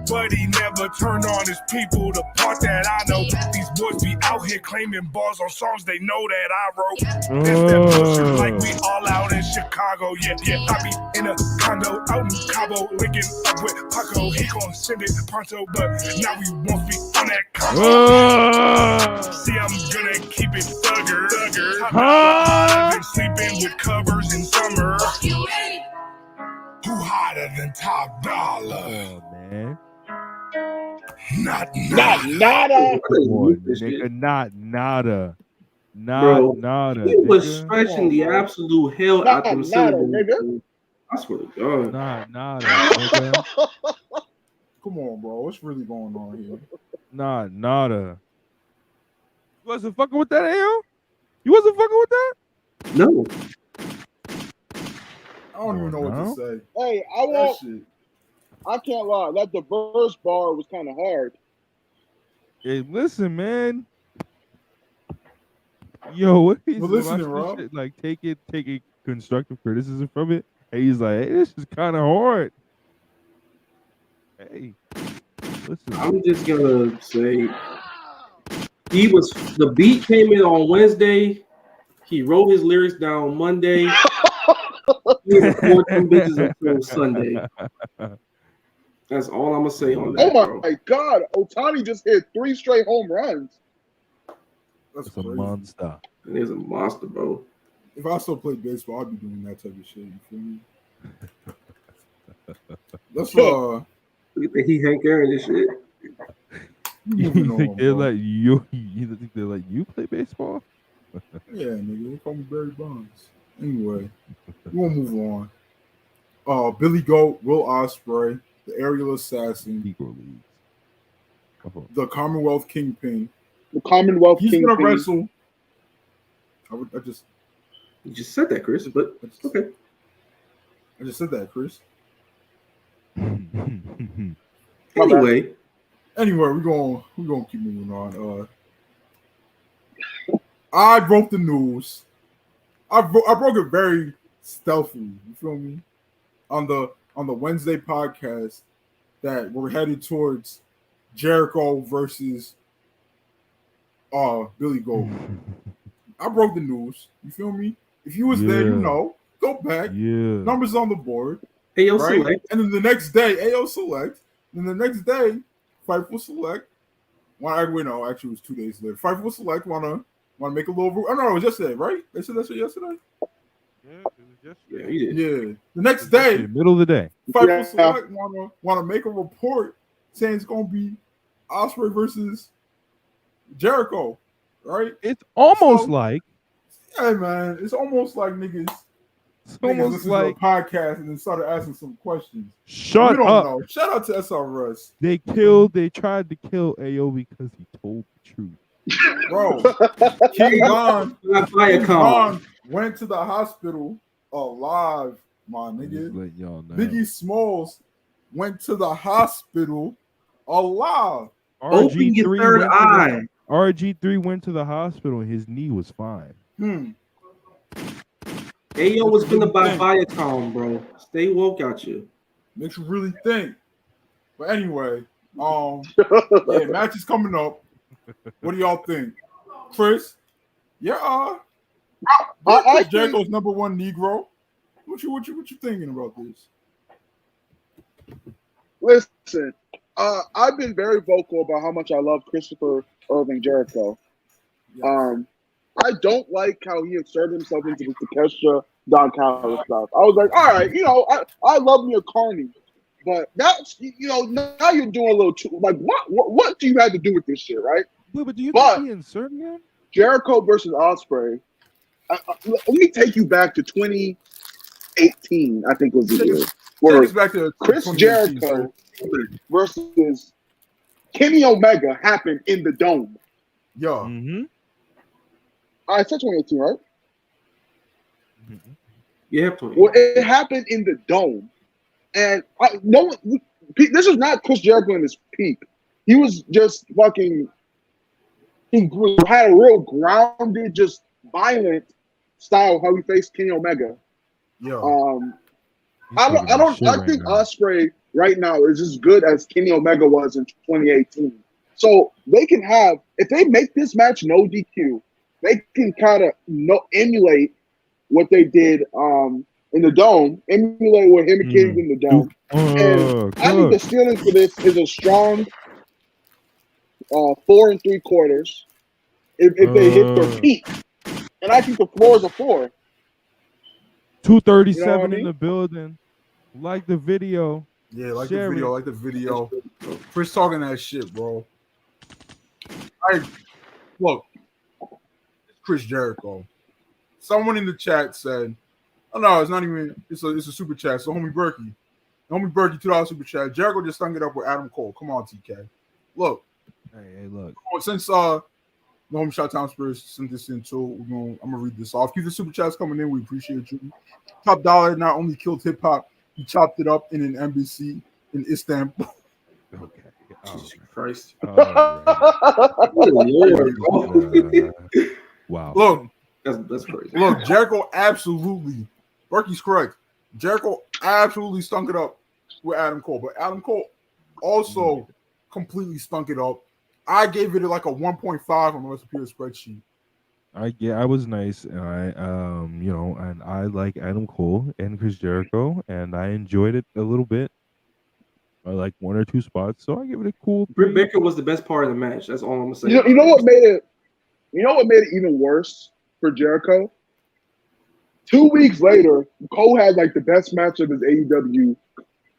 But he never turned on his people. The part that I know, these boys be out here claiming bars on songs they know that I wrote. That's that bullshit like we all out in Chicago. Yeah, I be in a condo out in Cabo, linking up with Paco. He gon' send it pronto, but now we won't be on that combo. See, I'm gonna keep it thugger. I've been sleeping with covers in summer. Who hotter than Top Dollar? Oh, man. Not nada. Come on, nigga. Not nada. Bro, Nada. he was Nigga. stretching the absolute hell out them syllables. Nigga. I swear to God. Nada, nigga. Come on, bro. What's really going on here? Nada. You wasn't fucking with that, AO? You wasn't fucking with that? No. I don't even know what to say. Hey, I can't lie. That the first bar was kind of hard. Hey, listen, man. Yo, what he's listening, Rob. shit, like take it constructive criticism from it. And he's like, hey, this is kind of hard. Hey, listen. I'm just gonna say the beat came in on Wednesday. He wrote his lyrics down Monday. He recorded them bitches until Sunday. That's all I'm gonna say on that. Oh my God, Ohtani just hit 3 straight home runs. That's a monster. It is a monster, bro. If I still played baseball, I'd be doing that type of shit. You feel me? That's Look at the Hank Aaron and shit. You think they're like you? You think they're like you play baseball? Yeah, nigga. They call me Barry Bonds. Anyway, we'll move on. Billy Goat, Will Ospreay, the Aerial Assassin, the Commonwealth Kingpin. The Commonwealth He's Kingpin. gonna wrestle. You just said that, Chris. But okay. I just said that, Chris. Anyway, we're gonna keep moving on. I broke the news. I broke it very stealthily. You feel me? On the Wednesday podcast that we're headed towards Jericho versus Billy Goat. I broke the news. You feel me? If you was there, you know. Go back. Yeah. Numbers on the board. AO right? Select. And then the next day, AO Select. Then the next day, Fightful Select. Actually, it was 2 days later. Fightful Select wanna make a little. Oh no, it was yesterday, right? They said that shit yesterday. Yeah, it was yesterday. Yeah, you did. Yeah. The next day, middle of the day, Fightful Select wanna make a report saying it's gonna be Ospreay versus Jericho, right? It's almost like. Hey man, it's almost like niggas. It's almost like a podcast and then started asking some questions. Shut we don't up. know. Shout out to SRS. They tried to kill AO because he told the truth. Bro, King Von went to the hospital alive, my nigga. Let y'all know. Biggie Smalls went to the hospital alive. Open your third eye. RG3 went to the hospital and his knee was fine. AO was gonna buy Viacom, bro. Stay woke out you. Makes you really think. But anyway, yeah, match is coming up. What do y'all think, Chris? Yeah, Jericho's number one Negro. What you thinking about this? Listen, I've been very vocal about how much I love Christopher Irving Jericho. Yes. I don't like how he inserted himself into the Takeshita Don Callis stuff. I was like, all right, I love me a Carney, but that's now you're doing a little too like what do you have to do with this shit, right? Wait, but do you think he inserted him? Jericho versus Ospreay. Let me take you back to 2018. I think was the year where back to Chris Jericho versus Kenny Omega happened in the Dome. Yo. Mm-hmm. I said 2018, right? Mm-hmm. Yeah, 2018. Well, it happened in the Dome, and this is not Chris Jericho in his peak. He was just fucking. He had a real grounded, just violent style how he faced Kenny Omega. Yeah. I think Ospreay right now is as good as Kenny Omega was in 2018. So they can have, if they make this match no DQ, they can kind of emulate what they did in the Dome, emulate what him and Kenny did in the Dome. And I think the ceiling for this is a strong 4 3/4 if they hit their peak. And I think the floor is a 4. 237 you know what I mean? in the building. Like the video. Yeah, like Share the video, it. like the video. Chris talking that shit, bro. Look, it's Chris Jericho. Someone in the chat said, "Oh no, it's not even. It's a super chat." So homie Berkey, $2 super chat. Jericho just stung it up with Adam Cole. Come on, TK. Look, Hey, look. Since the homie Shot Town Spurs sent this in too, I'm gonna read this off. Keep the super chats coming in. We appreciate you. Top Dollar not only killed hip hop, he chopped it up in an embassy in Istanbul. Okay. Jesus Christ. Wow. Look, that's crazy. Look, Jericho absolutely, Berkey's correct. Jericho absolutely stunk it up with Adam Cole, but Adam Cole also completely stunk it up. I gave it like a 1.5 on the recipe spreadsheet. I was nice, and and I like Adam Cole and Chris Jericho, and I enjoyed it a little bit. I like 1 or 2 spots, so I give it a cool 3. Britt Baker was the best part of the match. That's all I'm gonna say. You know what made it? You know what made it even worse for Jericho? 2 weeks later, Cole had like the best match of his AEW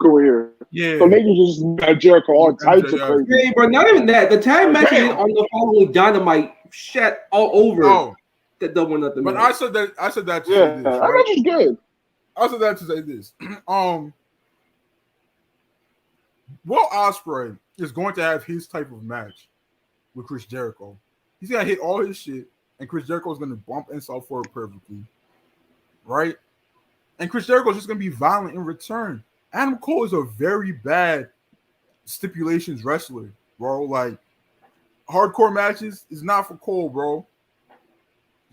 career. Yeah. So niggas just got Jericho all types of crazy. Yeah, but not even that. The tag match on the following Dynamite shat all over that double nothing. But match. I said that to say this. That match is good. I said that to say this. Will Ospreay is going to have his type of match with Chris Jericho. He's gonna hit all his shit, and Chris Jericho is gonna bump himself forward perfectly, right? And Chris Jericho is just gonna be violent in return. Adam Cole is a very bad stipulations wrestler, bro. Like hardcore matches is not for Cole, bro.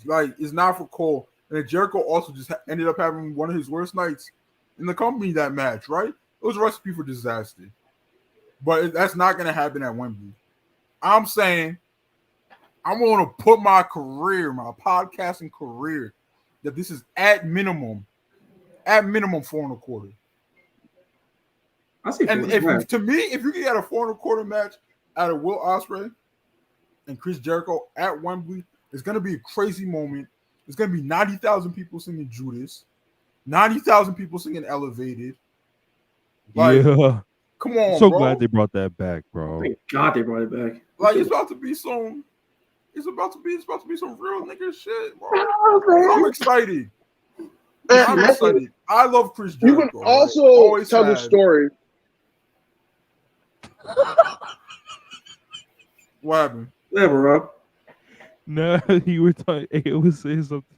Like it's not for Cole. And Jericho also just ended up having one of his worst nights in the company that match, right? It was a recipe for disaster. But that's not going to happen at Wembley. I'm saying I'm going to put my career, my podcasting career, that this is at minimum 4.25. I see. And to me, if you can get a 4.25 match out of Will Ospreay and Chris Jericho at Wembley, it's going to be a crazy moment. It's going to be 90,000 people singing Judas, 90,000 people singing Elevated. Like, yeah. Come on, so bro. glad they brought that back, bro. Thank God they brought it back. Like it's about to be some real nigga shit, bro. I'm excited. I'm excited. I love Chris Jericho. You can also tell the story. What happened? Never, Rob. No, you were talking. It was saying something,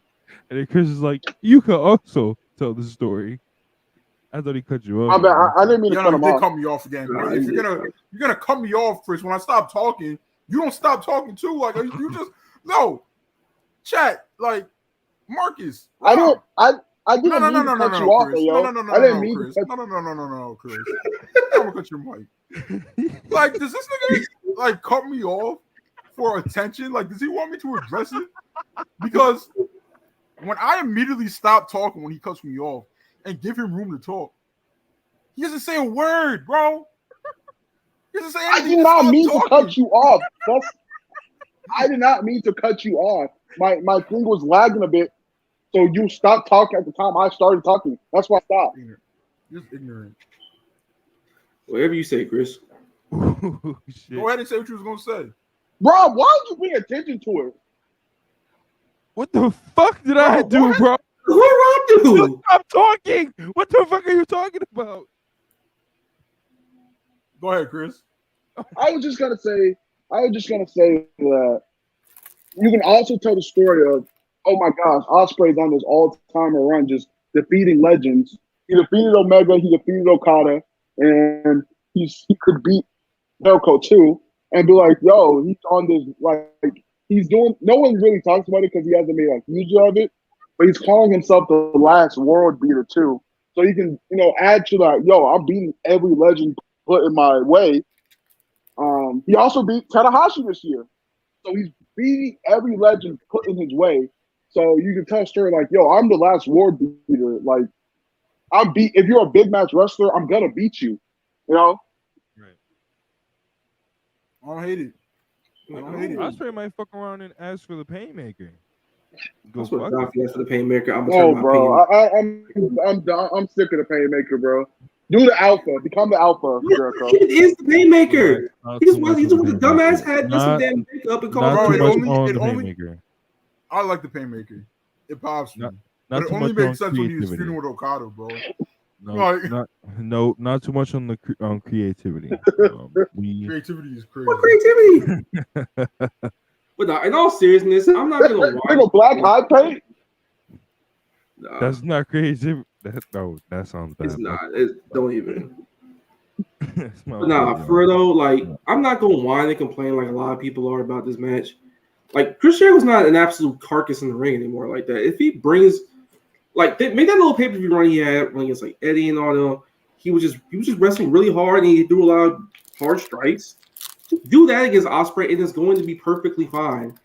and then Chris is like, "You can also tell the story." I thought he cut you off. I didn't mean to cut him off. Cut me off again. If you're gonna cut me off, Chris, when I stop talking, you don't stop talking too. Like you just no chat. Like Marcus, Rob. I didn't mean to cut you off, yo. I didn't mean Chris. to. No, Chris. I'm gonna cut your mic. Like, does this nigga like cut me off for attention? Like, does he want me to address it? Because when I immediately stop talking when he cuts me off and give him room to talk, he doesn't say a word, bro. He doesn't say anything. I did not mean to cut you off. I did not mean to cut you off. My thing was lagging a bit, so you stopped talking at the time I started talking. That's why I stopped. Just ignorant. Whatever you say, Chris. Ooh, shit. Go ahead and say what you was gonna say. Rob, why did you pay attention to it? What the fuck did I do, bro? What Rob do? Stop talking. What the fuck are you talking about? Go ahead, Chris. I was just gonna say that you can also tell the story of, oh my gosh, Ospreay's on this all-timer run, just defeating legends. He defeated Omega, he defeated Okada, and he could beat Jericho too, and be like, yo, he's on this, like, he's doing, no one really talks about it because he hasn't made a huge of it, but he's calling himself the last world beater too. so you can, add to that. Yo, I'm beating every legend put in my way. He also beat Tanahashi this year, so he's beating every legend put in his way. So you can tell Sterling like, yo, I'm the last world beater. Like, if you're a big match wrestler, I'm gonna beat you. Right. I don't hate it. Ospreay might fuck around and ask for the Painmaker. That's what Doc asked for the Painmaker. I'm sick of the Painmaker, bro. Do the Alpha. Become the Alpha, Jericho. It is the Painmaker. He's one of the dumbass had just some damn makeup and called it the Painmaker. I like the Painmaker. It pops me. But it only makes sense when he was feuding with Okada, bro. Not too much on the creativity. Creativity is crazy. What creativity? But in all seriousness, I'm not gonna watch. Black eye paint? That's not creative. That sounds bad. It's not. Don't even. But for though, like, I'm not gonna whine and complain like a lot of people are about this match. Like, Chris Jericho's not an absolute carcass in the ring anymore like that. If he brings, like, make that little pay-per-view run he had when against like Eddie and all them, he was just wrestling really hard and he threw a lot of hard strikes. Do that against Ospreay and it's going to be perfectly fine.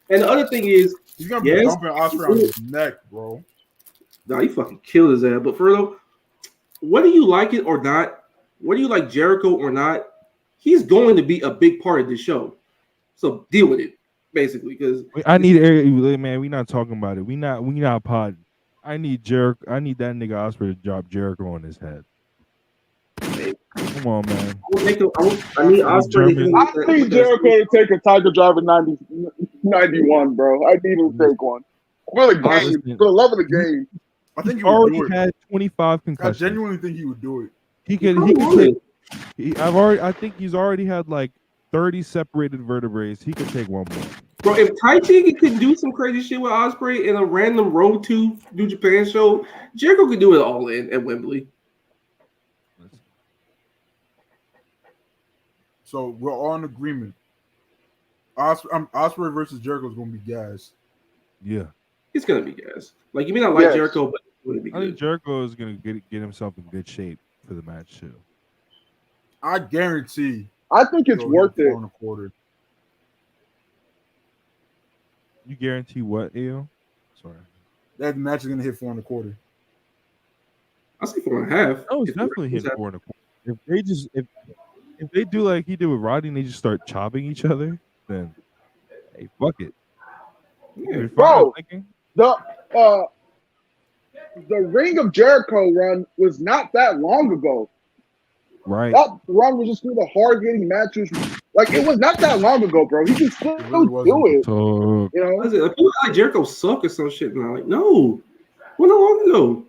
And the other thing is, he's gonna be bumping Ospreay on his neck, bro. Nah, he fucking killed his ass. But Ferdo, whether you like it or not, whether you like Jericho or not, he's going to be a big part of this show. So deal with it, basically. Because I need man. We not talking about it. We not pod. I need Jericho. I need that nigga Ospreay to drop Jericho on his head. Come on, man. I need Ospreay. I need Jericho to take a Tiger Driver 91, bro. I need him to take one. For the game, for the love of the game. I think he already would do it. had 25 concussions. I genuinely think he would do it. He could take. I think he's already had like 30 separated vertebrae. He could take one more. Bro, if Taichi could do some crazy shit with Ospreay in a random Road to New Japan show, Jericho could do it all in at Wembley. So we're all in agreement. Ospreay versus Jericho is going to be gas. Yeah. It's going to be gas. Like, you may not like Jericho, but it's going to be good. I think Jericho is going to get himself in good shape for the match, too. I guarantee. I think it's worth it. 4.25. You guarantee what, Ayo? Sorry. That match is going to hit 4.25. I say 4.5. Oh, it's definitely hit 4.25. If they do like he did with Roddy and they just start chopping each other, then hey, fuck it. Yeah. Bro, the Ring of Jericho run was not that long ago. Right. That run was just through the hard-hitting matches. Like, it was not that long ago, bro. He can still do it. So, you know, I feel like Jericho suck or some shit now. Like, no. When long ago?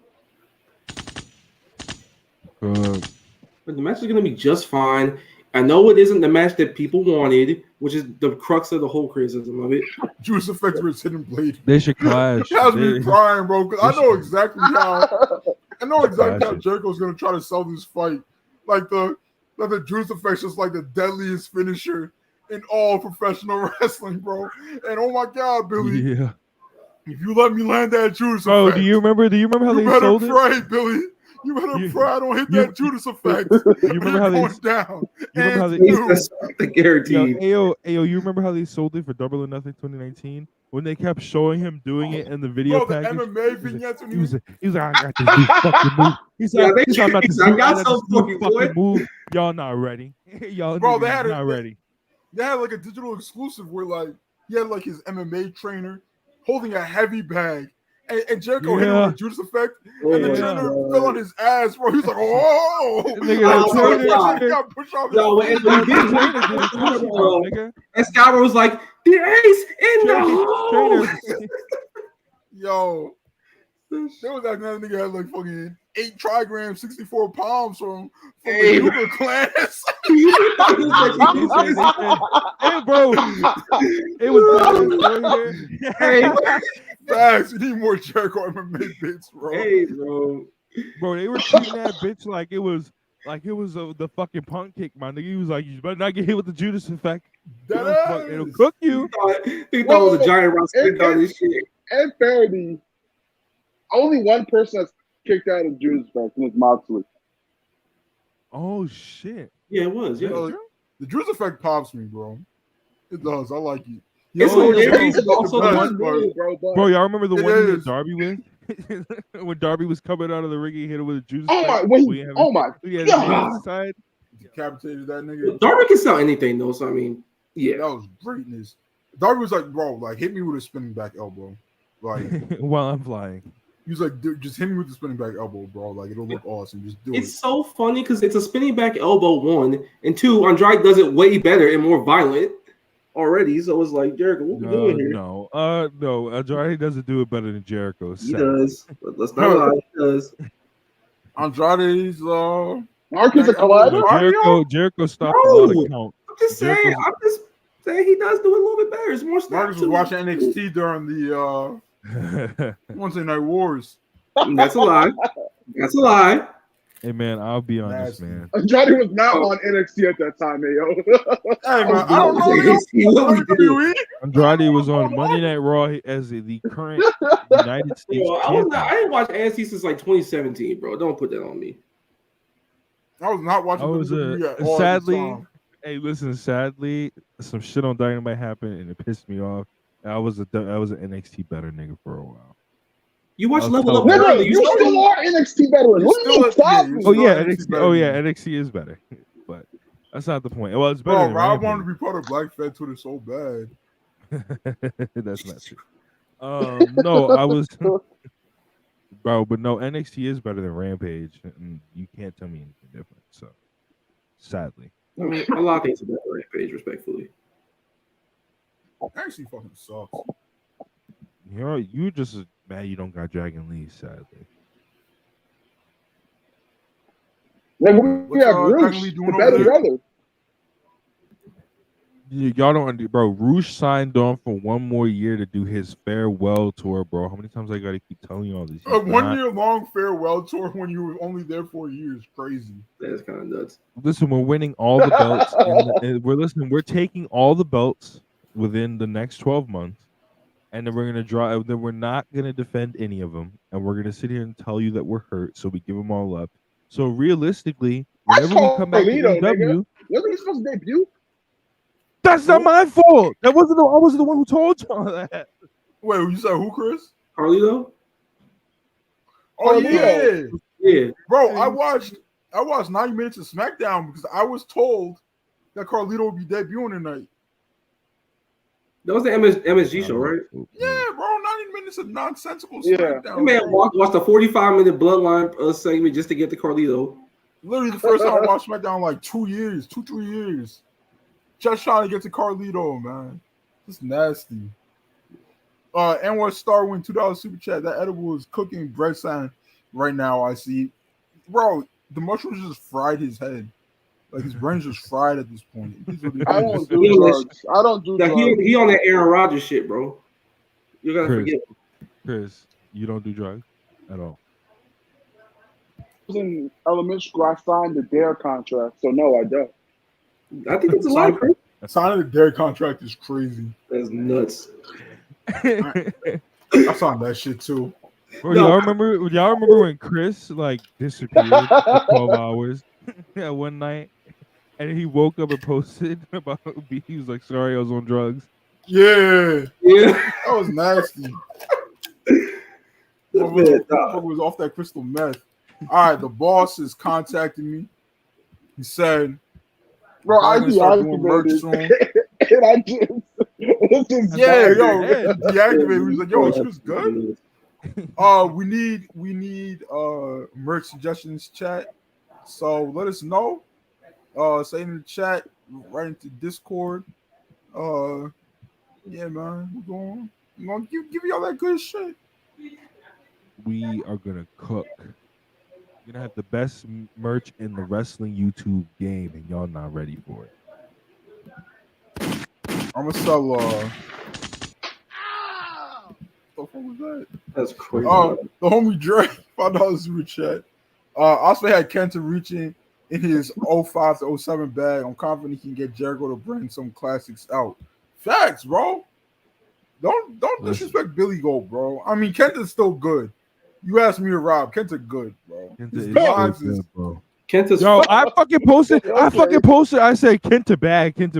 But the match is going to be just fine. I know it isn't the match that people wanted, which is the crux of the whole criticism of it. Juice Effect with hidden blade. They should clash. It has me crying, bro, because I know exactly how Jericho's going to try to sell this fight. Like the Juice Effect is like the deadliest finisher in all professional wrestling, bro. And oh my God, Billy. Yeah. If you let me land that Juice Effect. Oh, do you remember how they sold it? You better pray, Billy. You better pray I don't hit that Judas Effect. You remember how they down? You remember how they guaranteed? Ayo, you remember how they sold it for Double or Nothing 2019 when they kept showing him doing it in the video package? The MMA vignettes. He was like, I got this new fucking move. He's like, I'm about to fucking move. Y'all not ready. Y'all not ready. They had like a digital exclusive where like he had like his MMA trainer holding a heavy bag. And Jericho hit him with Judas Effect, and the trainer fell on his ass, bro. He's like, "Oh!" And Scott was like, "The ace in the hole." Yo, there was that nigga had like fucking 8 trigrams, 64 pounds from the Uber class. Hey, bro, it was. Hey. Facts. You need more Jericho MMA bits, bro. Hey, bro. Bro, they were treating that bitch like it was the fucking punk kick, my nigga. He was like, you better not get hit with the Judas Effect. It'll cook you. He thought it was a giant rock spit on this shit. And fairly, only one person that's kicked out of Judas Effect and it's Moxley. Oh shit! Yeah, it was. Yeah, the Judas Effect pops me, bro. It does. I like it. it's hilarious. It's Also, the the best, bro, y'all remember the one he is. hit Darby with? When Darby was coming out of the ring, he hit him with a Judas. Oh my God! Side. Decapitated that nigga. Darby can sell anything though, so I mean, yeah, that was greatness. Darby was like, bro, like hit me with a spinning back elbow, like while I'm flying. He was like, dude, just hit me with the spinning back elbow, bro. Like it'll look awesome. Just do it. It's so funny because it's a spinning back elbow, 1, and 2, Andrade does it way better and more violent already. So it's like, Jericho, what we doing here? No, Andrade doesn't do it better than Jericho. He does. Let's not lie, he does. Andrade's Marcus a collider? Jericho stopped a lot of count. I'm just saying he does do it a little bit better. It's more stuff. Marcus was watching NXT during the Wednesday Night Wars. That's a lie. That's a lie. Hey man, I'll be honest, man. Andrade was not on NXT at that time, yo. Hey man, I don't know. Andrade was on Monday Night Raw as the current United States champion. I didn't watch NXT since like 2017, bro. Don't put that on me. I was not watching. Sadly, hey, listen. Sadly, some shit on Dynamite happened and it pissed me off. I was an NXT better nigga for a while. You watch Level Up. Nigga, you still are NXT veteran. What are you talking? NXT is better, but that's not the point. Well, it's better. Bro, I wanted to be part of Black Fed Twitter so bad. That's not true. No, I was, bro, but no, NXT is better than Rampage, and you can't tell me anything different. So, sadly, I mean, a lot of things about Rampage, respectfully. NXT fucking sucks. You just mad you don't got Dragon Lee, sadly. We have Roosh, the better brother. Y'all don't, bro. Roosh signed on for 1 more year to do his farewell tour, bro. How many times I gotta keep telling you all this? A 1 year long farewell tour when you were only there for a year is crazy. That's kind of nuts. Listen, we're winning all the belts. We're taking all the belts within the next 12 months. And then we're gonna draw. Then we're not gonna defend any of them, and we're gonna sit here and tell you that we're hurt, so we give them all up. So realistically, whenever we come back to AEW, wasn't he supposed to debut? That's not my fault. I wasn't the one who told you all that. Wait, you said who, Chris? Carlito? Oh yeah, bro. I watched 90 minutes of SmackDown because I was told that Carlito would be debuting tonight. That was the MSG show, right? Yeah, bro. 90 minutes of nonsensical SmackDown. That man watched a 45-minute Bloodline segment just to get to Carlito. Literally the first time I watched SmackDown in like 2 years, 2-3 years. Just trying to get to Carlito, man. It's nasty. Anwar Star win $2 super chat. That edible is cooking bread sign right now. I see, bro. The mushrooms just fried his head. Like his brain's just fried at this point. I don't do drugs. I don't do drugs. He on that Aaron Rodgers shit, bro. You gotta forget. Chris, you don't do drugs at all. In elementary school, I signed the DARE contract, so no, I don't. I think it's a lot, Chris. Signing the DARE contract is crazy. That's nuts. I signed that shit too. Bro, y'all remember when Chris like disappeared for 12 hours one night, and he woke up and posted about he was like, "Sorry, I was on drugs." Yeah, that was nasty. Was off that crystal meth. All right, the boss is contacting me. He said, "Bro, I deactivated merch soon." And I just, deactivated. He was like, "Yo, it was good." We need merch suggestions, chat. So let us know. Say in the chat, right into Discord. Yeah, man, we're gonna give y'all that good shit. We are gonna cook. We're gonna have the best merch in the wrestling YouTube game, and y'all not ready for it. I'm gonna sell. What the fuck was that? That's crazy. The homie Dre, $5 super chat. Also had Kenta reaching in his 05 to 07 bag. I'm confident he can get Jericho to bring some classics out. Facts, bro. Don't disrespect Billy Gold, bro. I mean, Kenta's still good, You asked me to Rob. Kenta good, bro. Kenta His is so vibes is good, bro. Kenta's Yo, I fucking posted. I Okay. fucking posted. I said Kenta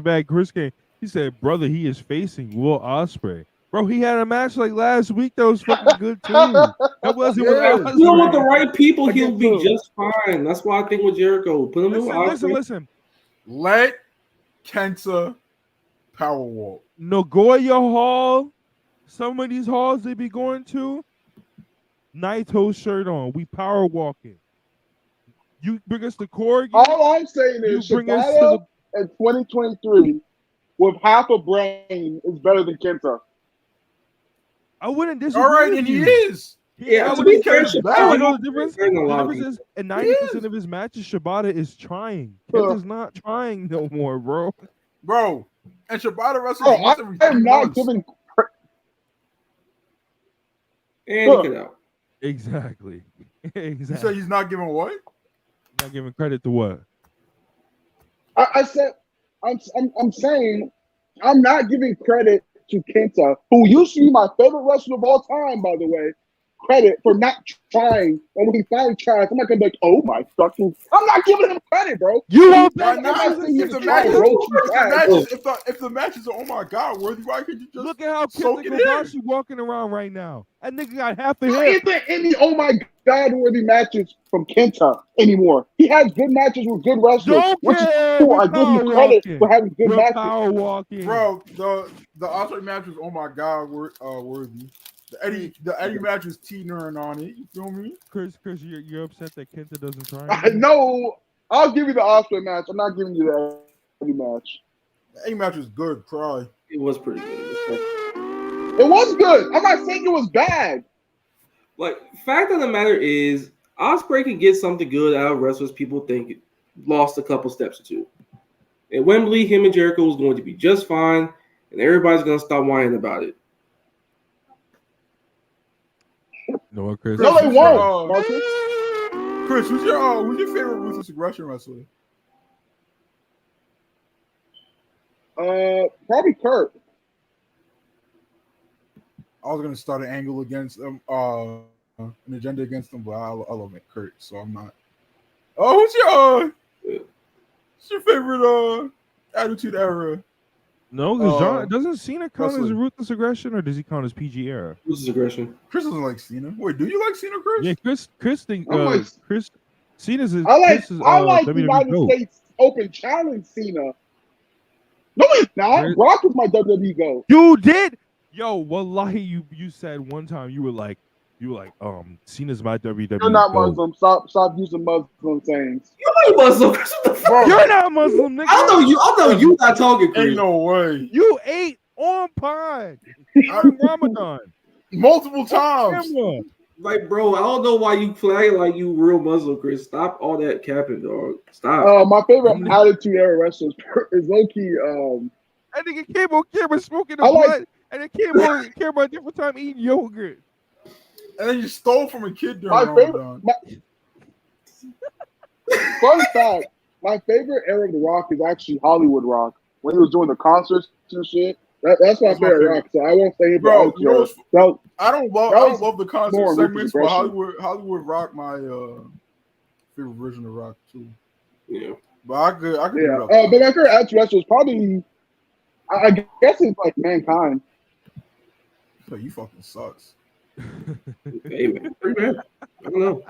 bag. Chris came. He said, "Brother, he is facing Will Ospreay." Bro, he had a match like last week that was fucking good too. That wasn't with Yeah. Ospreay. You know, with the right people, I he'll get be two. just fine. That's why I think with Jericho, put him in Listen. let Kenta power walk. Nagoya Hall. Some of these halls they be going to. Naito shirt on. We power walking. You bring us the Corgi. All I'm saying You is bring us to Shibata in 2023 with half a brain is better than Kenta. I wouldn't disagree. All right, with and you. he is. Yeah, I to would be be fair, Kenta's Shibata, You know back. the difference? There's a The lot of difference people. is in 90% of his matches, Shibata is trying. Kenta's not trying no more, bro. Bro, and Shibata wrestles Bro, once every I am 3 not months. giving. And he cut out. Exactly. You say he's not giving what? Not giving credit to what? I said I'm saying I'm not giving credit to Kenta, who used to be my favorite wrestler of all time, by the way, credit for not trying. And when he finally tries, I'm not gonna be like, oh my fucking, I'm not giving him credit, bro. You won't Why bet. not? I'm not saying If he's the trying matches, way too fast. if the matches are oh my god worthy, why can't you just Look at how soak Kenta it in? Kobashi walking around right now. That nigga got half a There hip. isn't any oh my god worthy matches from Kenta anymore. He has good matches with good wrestlers, Don't which is care. cool. We're I give you power credit walking. for having good We're matches. power walking. Bro, the Osprey match was oh my god worthy. The Eddie match was teetering on it. You feel me? Chris, you're upset that Kenta doesn't try. I know. I'll give you the Osprey match. I'm not giving you the Eddie match. The Eddie match was good. Cry. It was pretty good. It was good. I'm not saying it was bad. Like, fact of the matter is, Ospreay can get something good out of wrestlers people think lost a couple steps or two. At Wembley, him and Jericho was going to be just fine, and everybody's going to stop whining about it. No what, Chris? No, they who's won't. your, Marcus. Chris, who's your favorite ruthless aggression wrestler? Probably Kurt. I was gonna start an angle against him, an agenda against him, but I love Kurt, so I'm not. Oh, what's your favorite Attitude Era? No, because John doesn't Cena count as wrestler. ruthless aggression, or does he count as PG era? This is aggression. Chris doesn't like Cena. Wait, do you like Cena, Chris? Yeah, Chris think I'm like- Chris Cena's is I like Chris is, the WWE United GOAT. States Open Challenge Cena. No, it's not. Chris- Brock is my WWE GOAT. You did, yo. Wallahi, you said one time you were like Cena's my WWE You're not GOAT. Muslim. Stop using Muslim sayings. You ain't Muslim, Chris. What the fuck? Bro, You're not Muslim, nigga. I know you not talking, Chris. ain't no way. You ate on pod during Ramadan. Multiple times. Camera. Like, bro, I don't know why you play like you real Muslim, Chris. Stop all that capping, dog. Stop. My favorite Attitude Era wrestler is low-key. That nigga came on camera smoking a I like- blunt, and then came on camera a different time eating yogurt. And then you stole from a kid during My favorite. Ramadan. Fun fact: my favorite era of The Rock is actually Hollywood Rock when he was doing the concerts and shit. That's my favorite Rock. So I won't say it. Bro, you know That- I don't love the concert more segments, but aggression. Hollywood Rock my favorite version of Rock too. Yeah. But I could yeah. give it up. But my favorite Attitude wrestler is probably, I guess it's like Mankind. But you fucking sucks. Hey, man. Pretty bad. I don't know.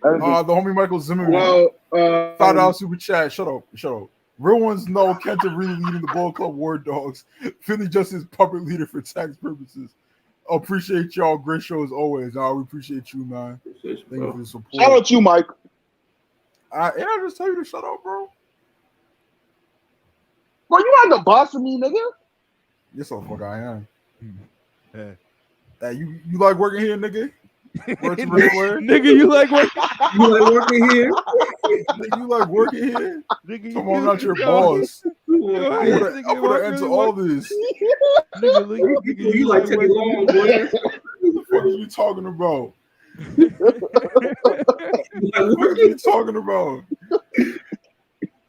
The homie Michael Zimmerman. Well, $5 super chat. Shut up. Real ones know Kenta really leading the Bullet Club War Dogs. Philly just his puppet leader for tax purposes. Appreciate y'all. Great show as always. We appreciate you, man. Appreciate you, Thank you bro. for the support. shout out to you, Mike. I just tell you to shut up, bro. Bro, you not the boss of me, nigga. Yes, the fuck I am. Yeah. Hey, you like working here, nigga? Work to Ric Flair? Nigga, you like what? You like working here? Nigga, you like working here? Nigga, Come on, not your boss. Yo, I'm hey, gonna nigga, enter really all what- this. Nigga, nigga, You like Teddy Long, boy. What the fuck are you talking about? What are you talking about?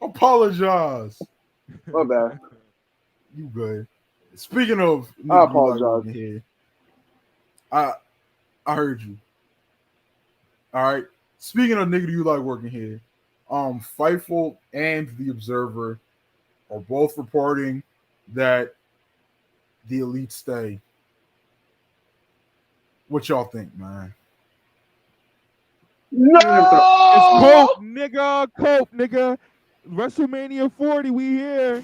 Apologize. My bad. You good. Speaking of, I apologize. here, I heard you. All right. Speaking of nigga, do you like working here? Fightful and The Observer are both reporting that the Elite stay. What y'all think, man? No, It's Cope, nigga. Cope, nigga. WrestleMania 40, we here.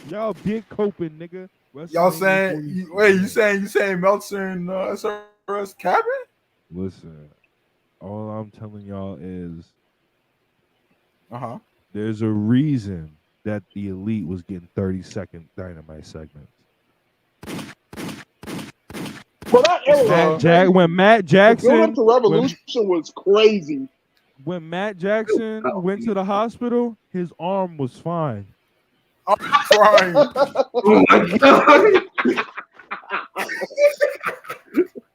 Y'all big coping, nigga. Y'all saying? You saying Meltzer and SRS cabin? Listen, all I'm telling y'all is, Uh-huh. there's a reason that the Elite was getting 30-second Dynamite segments. But that era, When Matt the build Jackson up to Revolution was crazy. when Matt Jackson went to the hospital, his arm was fine. I'm crying. Oh my god!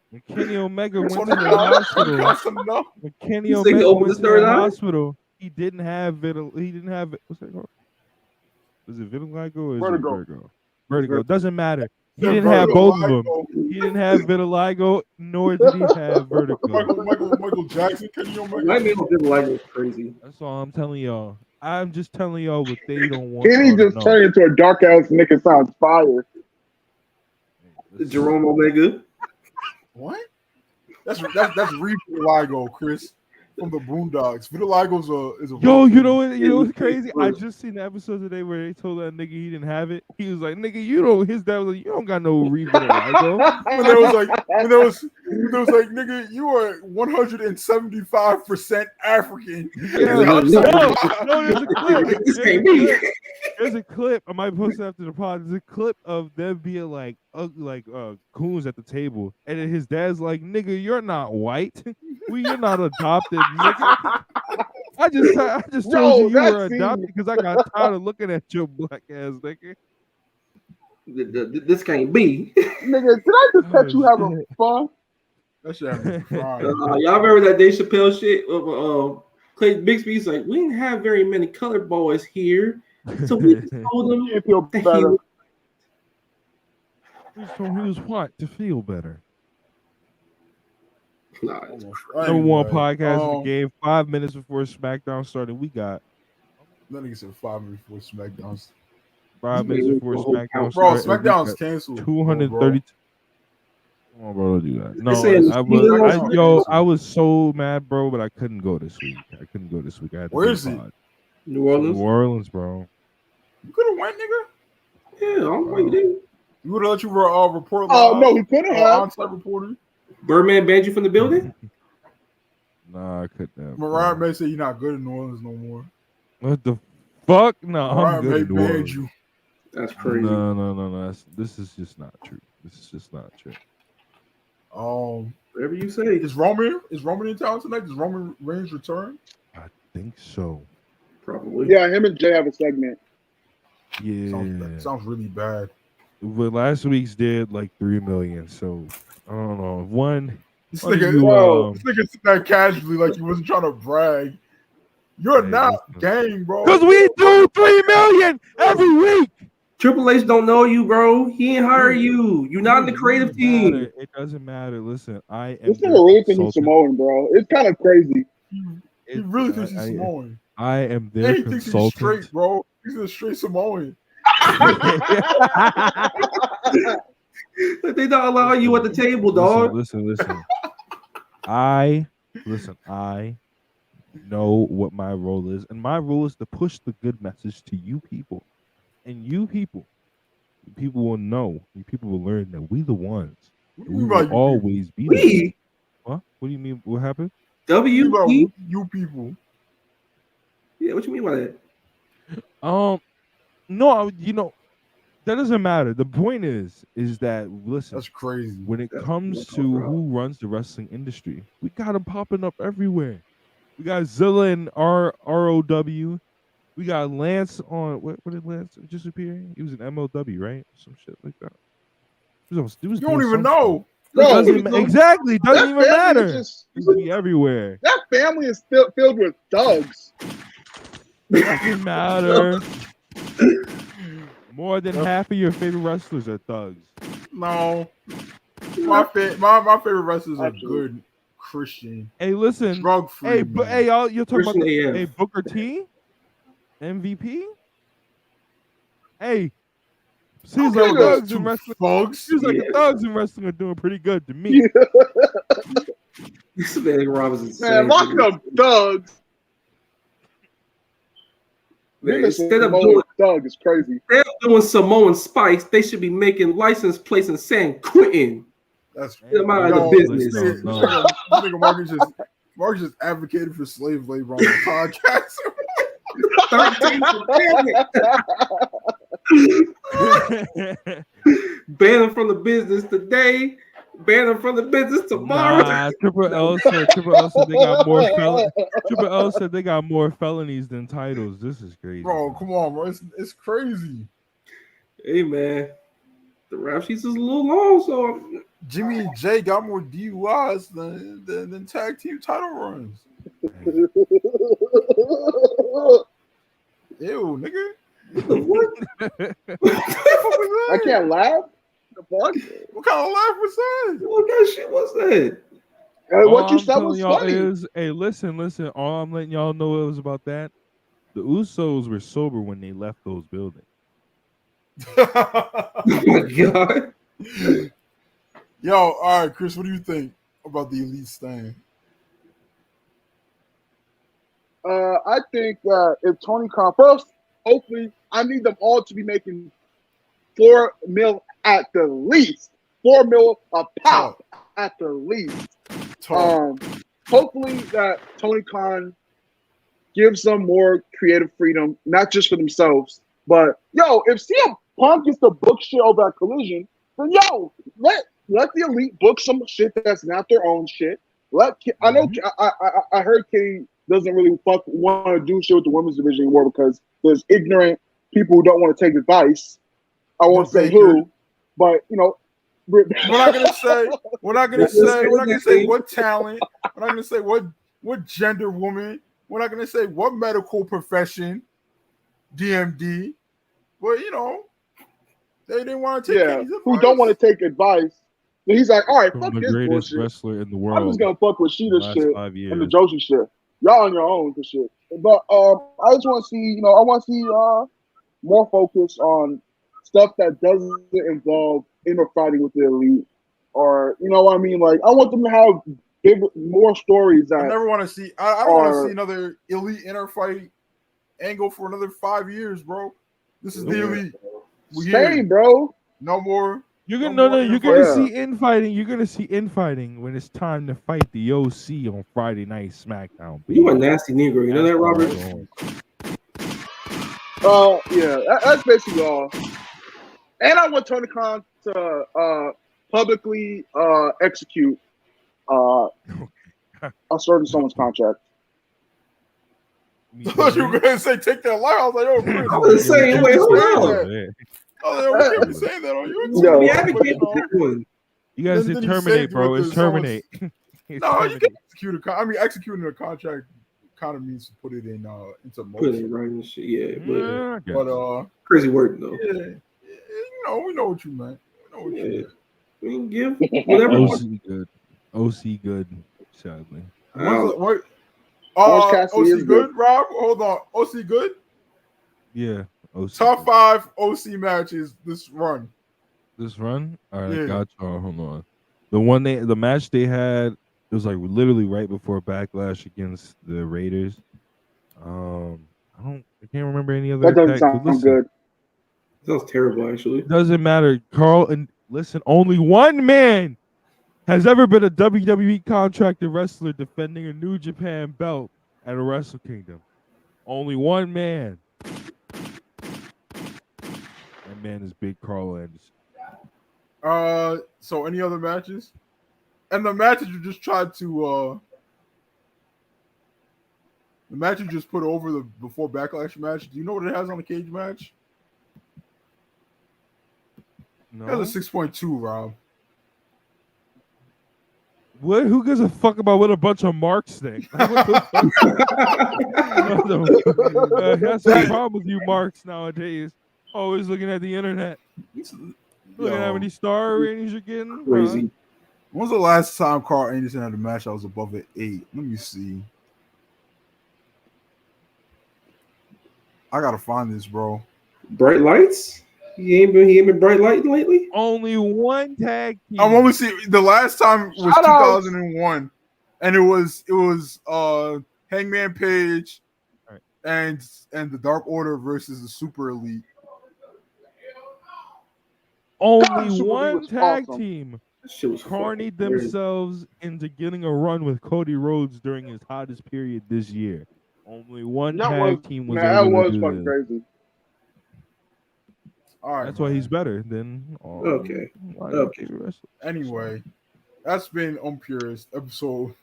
When Kenny Omega That's went what to it the costs. hospital, Costs them enough. when Kenny You think he Omega opened went his to third the eye? hospital, he didn't have what's that called? Was it vitiligo or is Vertigo. it vertigo? Vertigo. Doesn't matter. He Yeah, didn't have vertigo, both of them. Ligo. He didn't have vitiligo, nor did he have vertigo. Michael Jackson, Kenny Omega. White man didn't like it was crazy. That's all I'm telling y'all. I'm just telling y'all what they don't want Kenny y'all to just know. turned into a dark ass nigga. Sounds fire. Jerome Omega. What? That's Reed Vitiligo, Chris, from the Boondocks. Vitiligo's is a Yo, you know what's crazy? I just seen the episode today where they told that nigga he didn't have it. He was like, "Nigga, you don't." His dad was like, "You don't got no vitiligo." when there was like, nigga, you are 175% African. Yeah, no, there's a clip. This can't be. There's a clip. I might post it after the pod. There's a clip of them being like coons at the table, and then his dad's like, "Nigga, you're not white. You're not adopted, nigga." I just told you were adopted because I got tired of looking at your black ass, nigga. This can't be. Nigga, did I just catch you having fun? That shit had me crying. Y'all remember that Dave Chappelle shit? Clay Bixby's like, we didn't have very many colored boys here, so we just told him You feel that better. We just told him he was white to feel better. Nah, Number one podcast in the game. 5 minutes before SmackDown started, we got. That nigga said 5 minutes before SmackDown. 5 minutes before SmackDown Bro, started. SmackDown's canceled. 230. Come on, bro, don't do that. No, I was so mad, bro, but I couldn't go this week. I had to Where is it? New Orleans. New Orleans, bro. You could have went, nigga. Yeah, I'm waiting. You would have let you report. Oh no, he couldn't have. On-site reporter. Birdman banned you from the building. Nah, I couldn't have. Mariah May said you're not good in New Orleans no more. What the fuck? No, I'm good in New banned Orleans. you. That's crazy. No. This is just not true. Whatever you say. Is Roman in town tonight? Does Roman Reigns return? I think so. Probably. Yeah, him and Jay have a segment. Yeah. Sounds really bad. But last week's did like 3 million, so I don't know. This nigga said that casually like he wasn't trying to brag. You're not gang, bro. Because we do 3 million every week. Triple H don't know you, bro. He ain't hire you. You're not in the creative team. It doesn't matter. Listen, I am. This nigga really thinks he's Samoan, bro. It's kind of crazy. He really thinks he's Samoan. I am their he thinks he's straight, bro. He's a straight Samoan. They don't allow you at the table, dog. Listen. I know what my role is, and my role is to push the good message to you people. And you people will know. You people will learn that we the ones. We will always be there. What? What do you mean? What happened? You people. Yeah, what you mean by that? No, that doesn't matter. The point is that listen. That's crazy. When it comes to who runs the wrestling industry, we got them popping up everywhere. We got Zilla and ROW. We got Lance on what did Lance just appear? He was in MLW, right? Some shit like that. You don't even know. Exactly. Doesn't even matter. It's be everywhere. That family is still filled with thugs. Doesn't matter. More than half of your favorite wrestlers are thugs. No. My favorite wrestlers are good Christian. Hey, listen. Drug free. Hey, but hey, y'all, you're talking Christian about AF. hey Booker T, MVP. Hey, seems Okay, like those thugs in two wrestling. thugs. Seems like the Yeah. thugs in wrestling are doing pretty good to me. This man Rob is insane. Man, lock them thugs. Man, Instead of doing thug is crazy. Instead of doing Samoan Spice, they should be making license plates in San Quentin. That's Get them out of the business. Nigga Marcus just advocated for slave labor on the podcast. 13 ban them from the business today. Ban them from the business tomorrow. Nah, Triple L said they got more Triple L said they got more felonies than titles. This is crazy. Bro, come on, bro. It's crazy. Hey man, the rap sheets is a little long, so Jimmy and Jay got more DUIs than tag team title runs. Ew, nigga. what? I can't laugh. The fuck? What kind of laugh was that? What that shit was that? What you I'm said telling was y'all funny. is, hey, listen. All I'm letting y'all know is about that. The Usos were sober when they left those buildings. Oh my god. Yo, all right, Chris, what do you think about the Elite stand? I think that if Tony Khan first, hopefully, I need them all to be making $4 million at the least, $4 million a pop at the least. Hopefully that Tony Khan gives them more creative freedom, not just for themselves, but yo, if CM Punk gets to book shit over at Collision, then yo, let the Elite book some shit that's not their own shit. I know I heard Kenny doesn't really want to do shit with the women's division anymore because there's ignorant people who don't want to take advice. I won't say who, but you know, we're not gonna say what talent. We're not gonna say what gender woman. We're not gonna say what medical profession, DMD. But you know, they didn't want to take Kenny's advice. Who don't want to take advice. And he's like, all right, fuck the this greatest bullshit. wrestler in the world. I'm just gonna fuck with Sheeta shit 5 years. and the Joshi shit. Y'all on your own for shit. But I just want to see, I want to see more focus on stuff that doesn't involve inner fighting with the Elite, or you know what I mean. Like I want them to have more stories. That I never want to see. I don't want to see another Elite inner fight angle for another 5 years, bro. This is the Elite. Same, bro. No more. You're gonna see infighting. You're gonna see infighting when it's time to fight the OC on Friday Night SmackDown. You a nasty Negro, you know that, Robert? Yeah, that's basically all. And I want Tony Khan to publicly execute a certain someone's contract. I thought you were gonna say take that life. I was like, oh, Chris. I was saying, wait, hold on. Oh, we can't be saying that on YouTube. No. You gotta say terminate, bro. It's terminate. No, you can execute a contract. I mean, executing a contract kind of means to put it in into motion. Put it right in shit, yeah. But crazy word though. Yeah, we know what you meant. We can give whatever. OC good, sadly. What? OC good, Rob? Hold on. OC good? Yeah. OC Top good. 5 OC matches this run. This run? All right, got y'all. Hold on. The match they had, it was like literally right before Backlash against the Raiders. I can't remember any other. That doesn't sound good. Sounds terrible, actually. It doesn't matter, Carl. And listen, only one man has ever been a WWE contracted wrestler defending a New Japan belt at a Wrestle Kingdom. Only one man. That man is Big Carl Anderson. So any other matches? And the matches you just tried to the match you just put over the before Backlash match, do you know what it has on the cage match? No. It has a 6.2, Rob. What? Who gives a fuck about what a bunch of marks think? Like, what the fuck? That's the problem with you marks nowadays. Always looking at the internet. Looking at how many star ratings you're getting. Crazy. When was the last time Carl Anderson had a match that was above an 8? Let me see. I gotta find this, bro. Bright Lights? He ain't been bright light lately? Only one tag team. I'm only seeing the last time was 2001. And it was Hangman Page and the Dark Order versus the Super Elite. Only one tag team carnied weird. themselves into getting a run with Cody Rhodes during his hottest period this year. Only one tag team was able to do this. Crazy. All right, that's why he's better than okay. Anyway, that's been UnPurists episode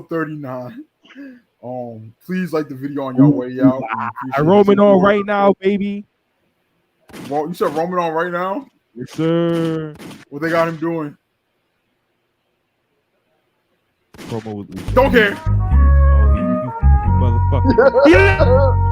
39. Please like the video on your way out. I roaming on right now, baby. Well, you said roaming on right now? Yes, sir. What they got him doing? Promo with Don't care. Oh, you motherfucker.